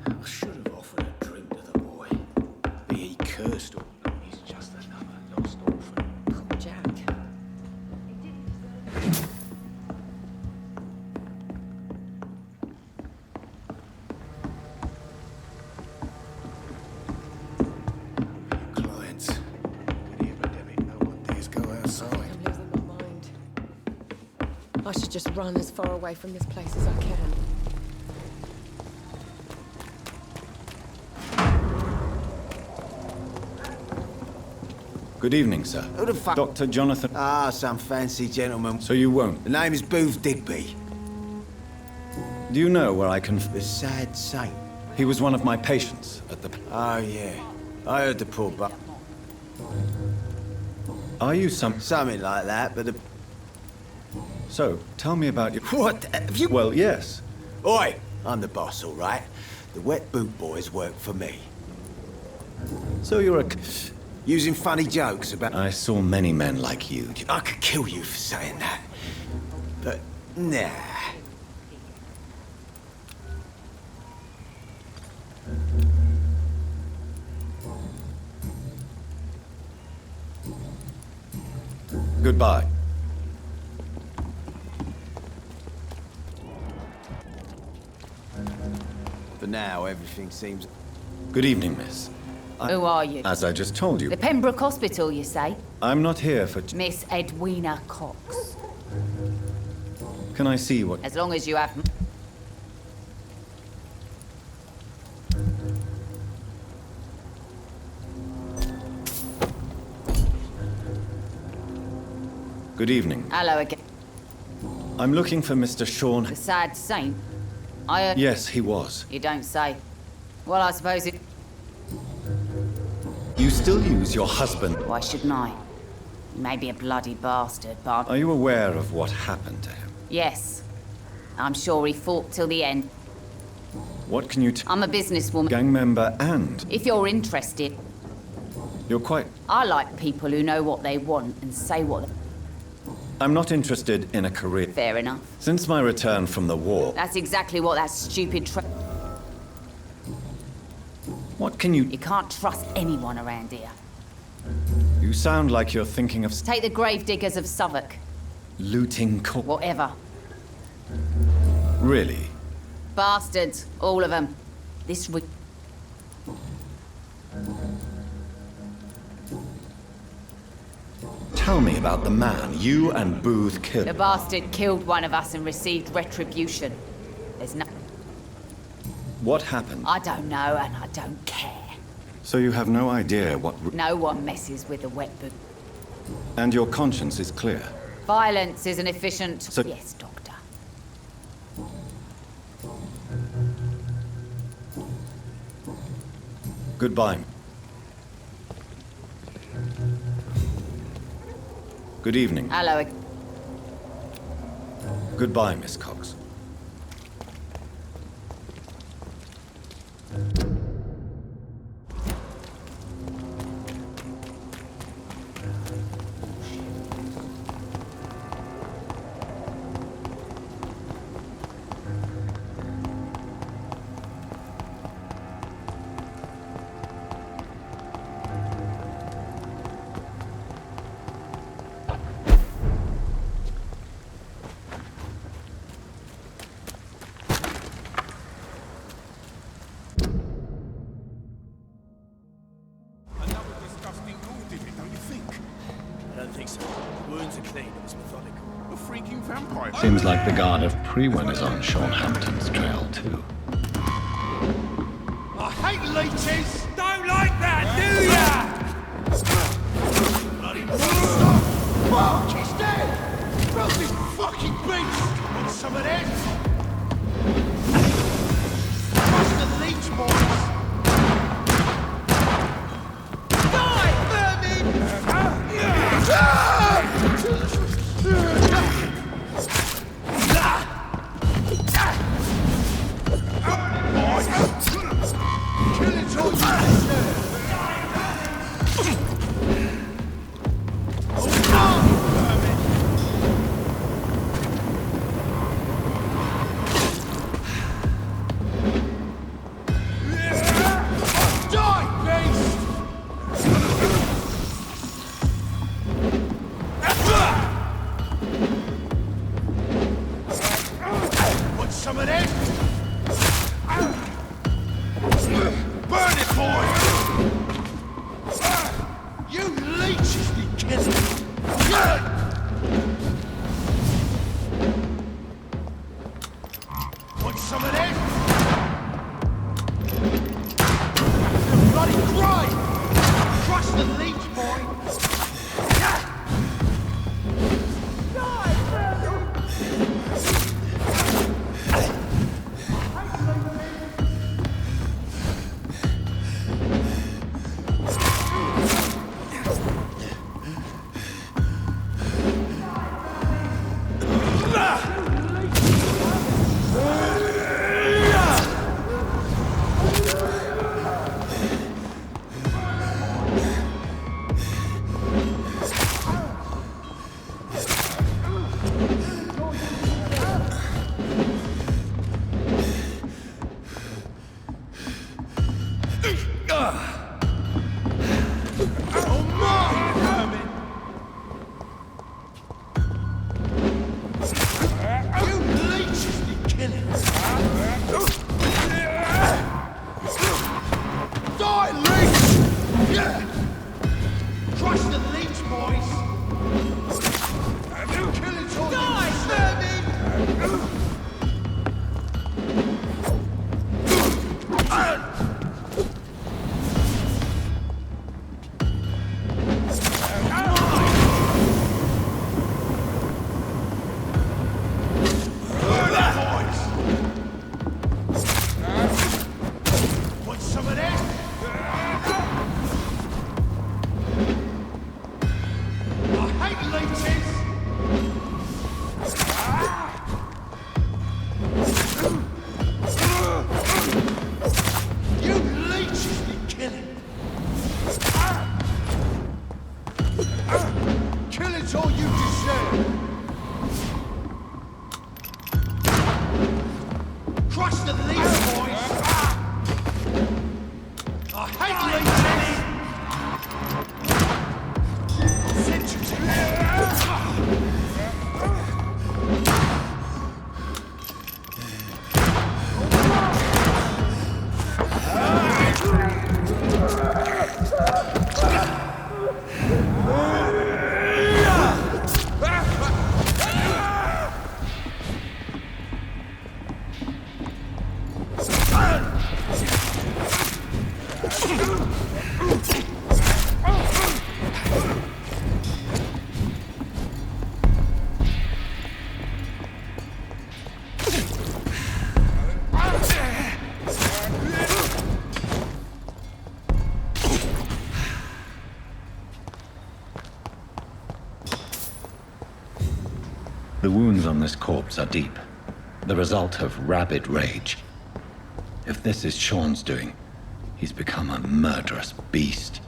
I should have offered a drink to the boy. Be he cursed or he's just another lost orphan. Poor Jack. Clients. With the epidemic, no one dares go outside. I'm losing my mind. I should just run as far away from this place as I can. Good evening, sir. Who the fuck? Dr. Jonathan... Ah, some fancy gentleman. So you won't? The name is Booth Digby. Do you know where I can... The sad saint. He was one of my patients at the... Oh, yeah. I heard the poor buck. Are you some... Something like that, but the... So, tell me about your... What? Have you... Well, yes. Oi! I'm the boss, all right? The wet boot boys work for me. So you're a... Using funny jokes about... I saw many men like you. I could kill you for saying that. But, nah. Goodbye. For now, everything seems... Good evening, miss. Who are you? As I just told you, The Pembroke Hospital, you say? I'm not here for... Miss Edwina Cox. Can I see what... As long as you have... Good evening. Hello again. I'm looking for Mr. Sean... The sad saint? I heard... Yes, he was. You don't say. Well, I suppose it... You still use your husband... Why shouldn't I? He may be a bloody bastard, but... Are you aware of what happened to him? Yes. I'm sure he fought till the end. What can you I'm a businesswoman. Gang member and... If you're interested... You're quite... I like people who know what they want and say what... I'm not interested in a career. Fair enough. Since my return from the war... That's exactly what that stupid What can you... You can't trust anyone around here. You sound like you're thinking of... Take the gravediggers of Southwark. Looting Whatever. Really? Bastards. All of them. This would... Tell me about the man you and Booth killed. The bastard killed one of us and received retribution. There's no... What happened? I don't know and I don't care. So you have no idea what... No one messes with a wet boot. And your conscience is clear? Violence is an efficient... So- Yes, Doctor. Goodbye. Good evening. Hello. Goodbye, Miss Cox. Seems like the guard of Prewen is on Sean Hampton's trail, too. I hate leeches! Don't like that, do ya? Bloody monster! Fuck, he's dead! Filthy fucking beast! Want some of this? What's the leech, boys? Die, vermin! Kill it all, you some of this? Burn it, boy! You leeches be killing me! Want some of this? Bloody cry! Crush the leech, boy! The wounds on this corpse are deep, the result of rabid rage. If this is Sean's doing, he's become a murderous beast.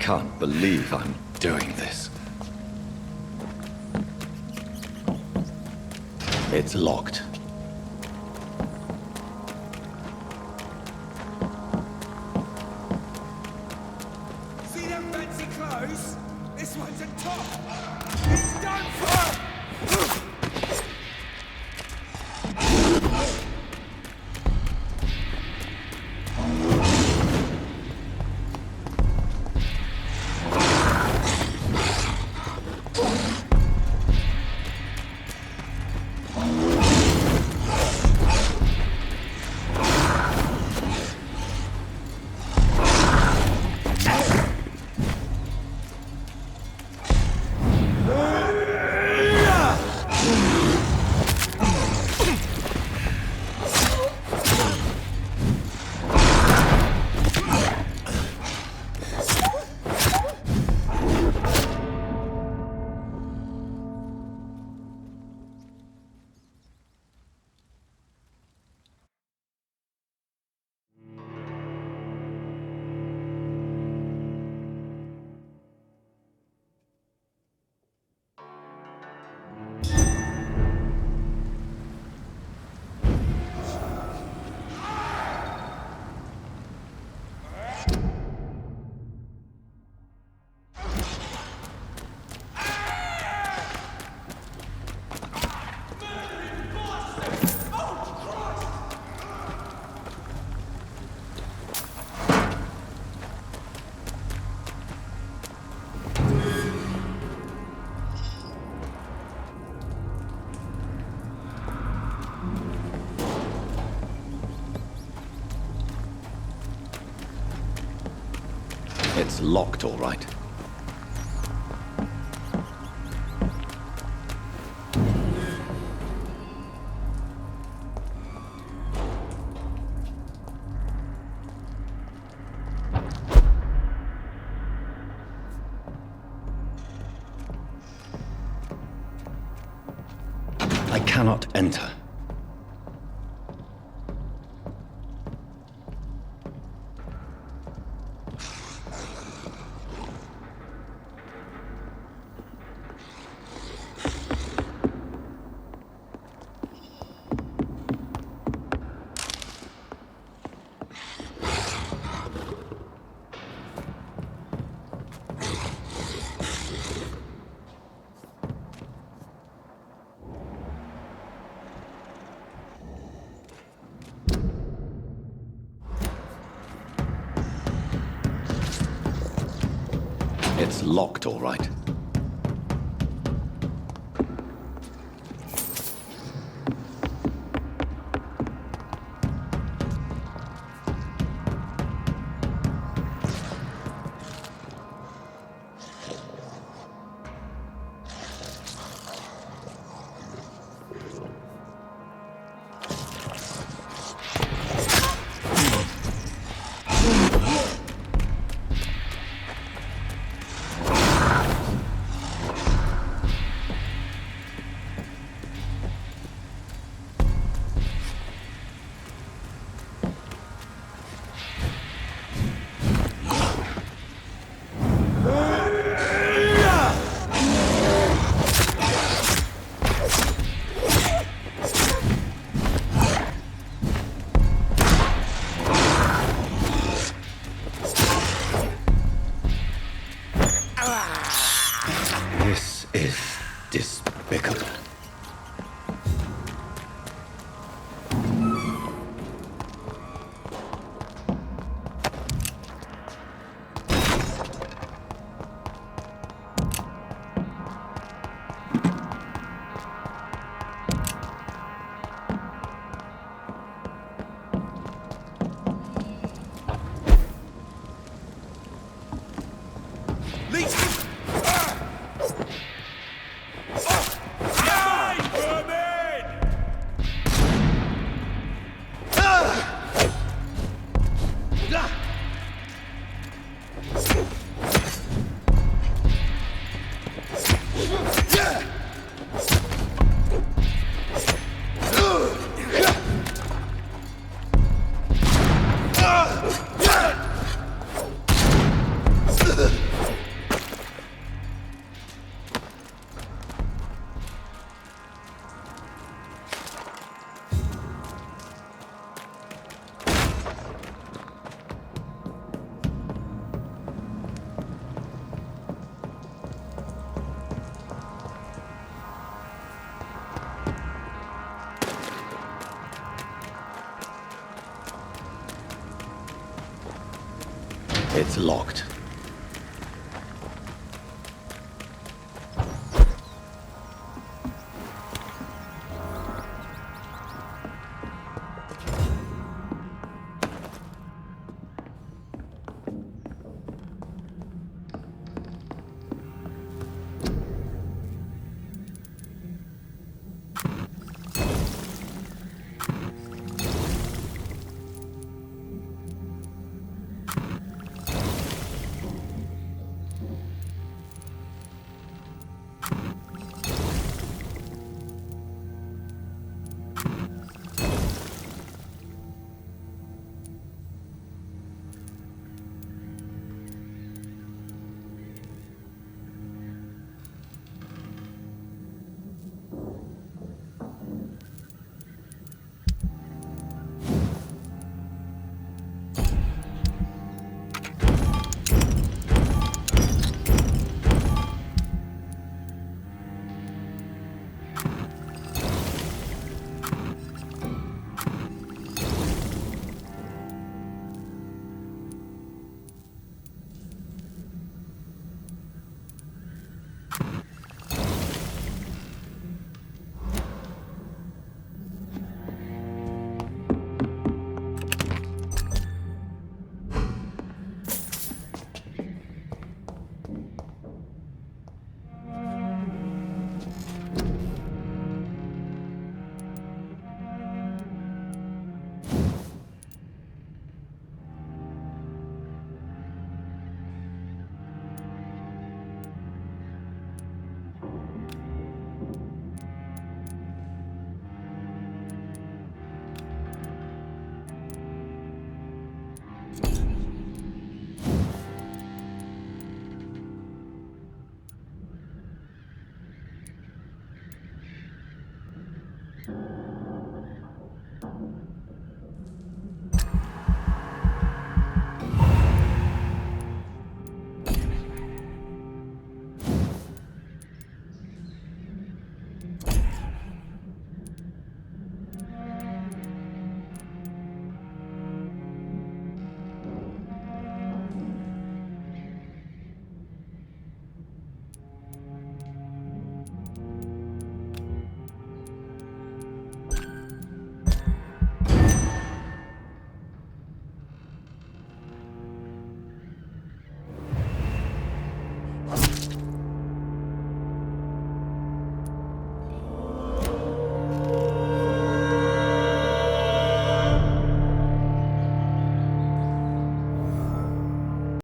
can't believe I'm doing this. It's locked. See them fancy clothes? This one's a top. It's done for! It's locked, all right. I cannot enter. It's locked, all right. It's locked.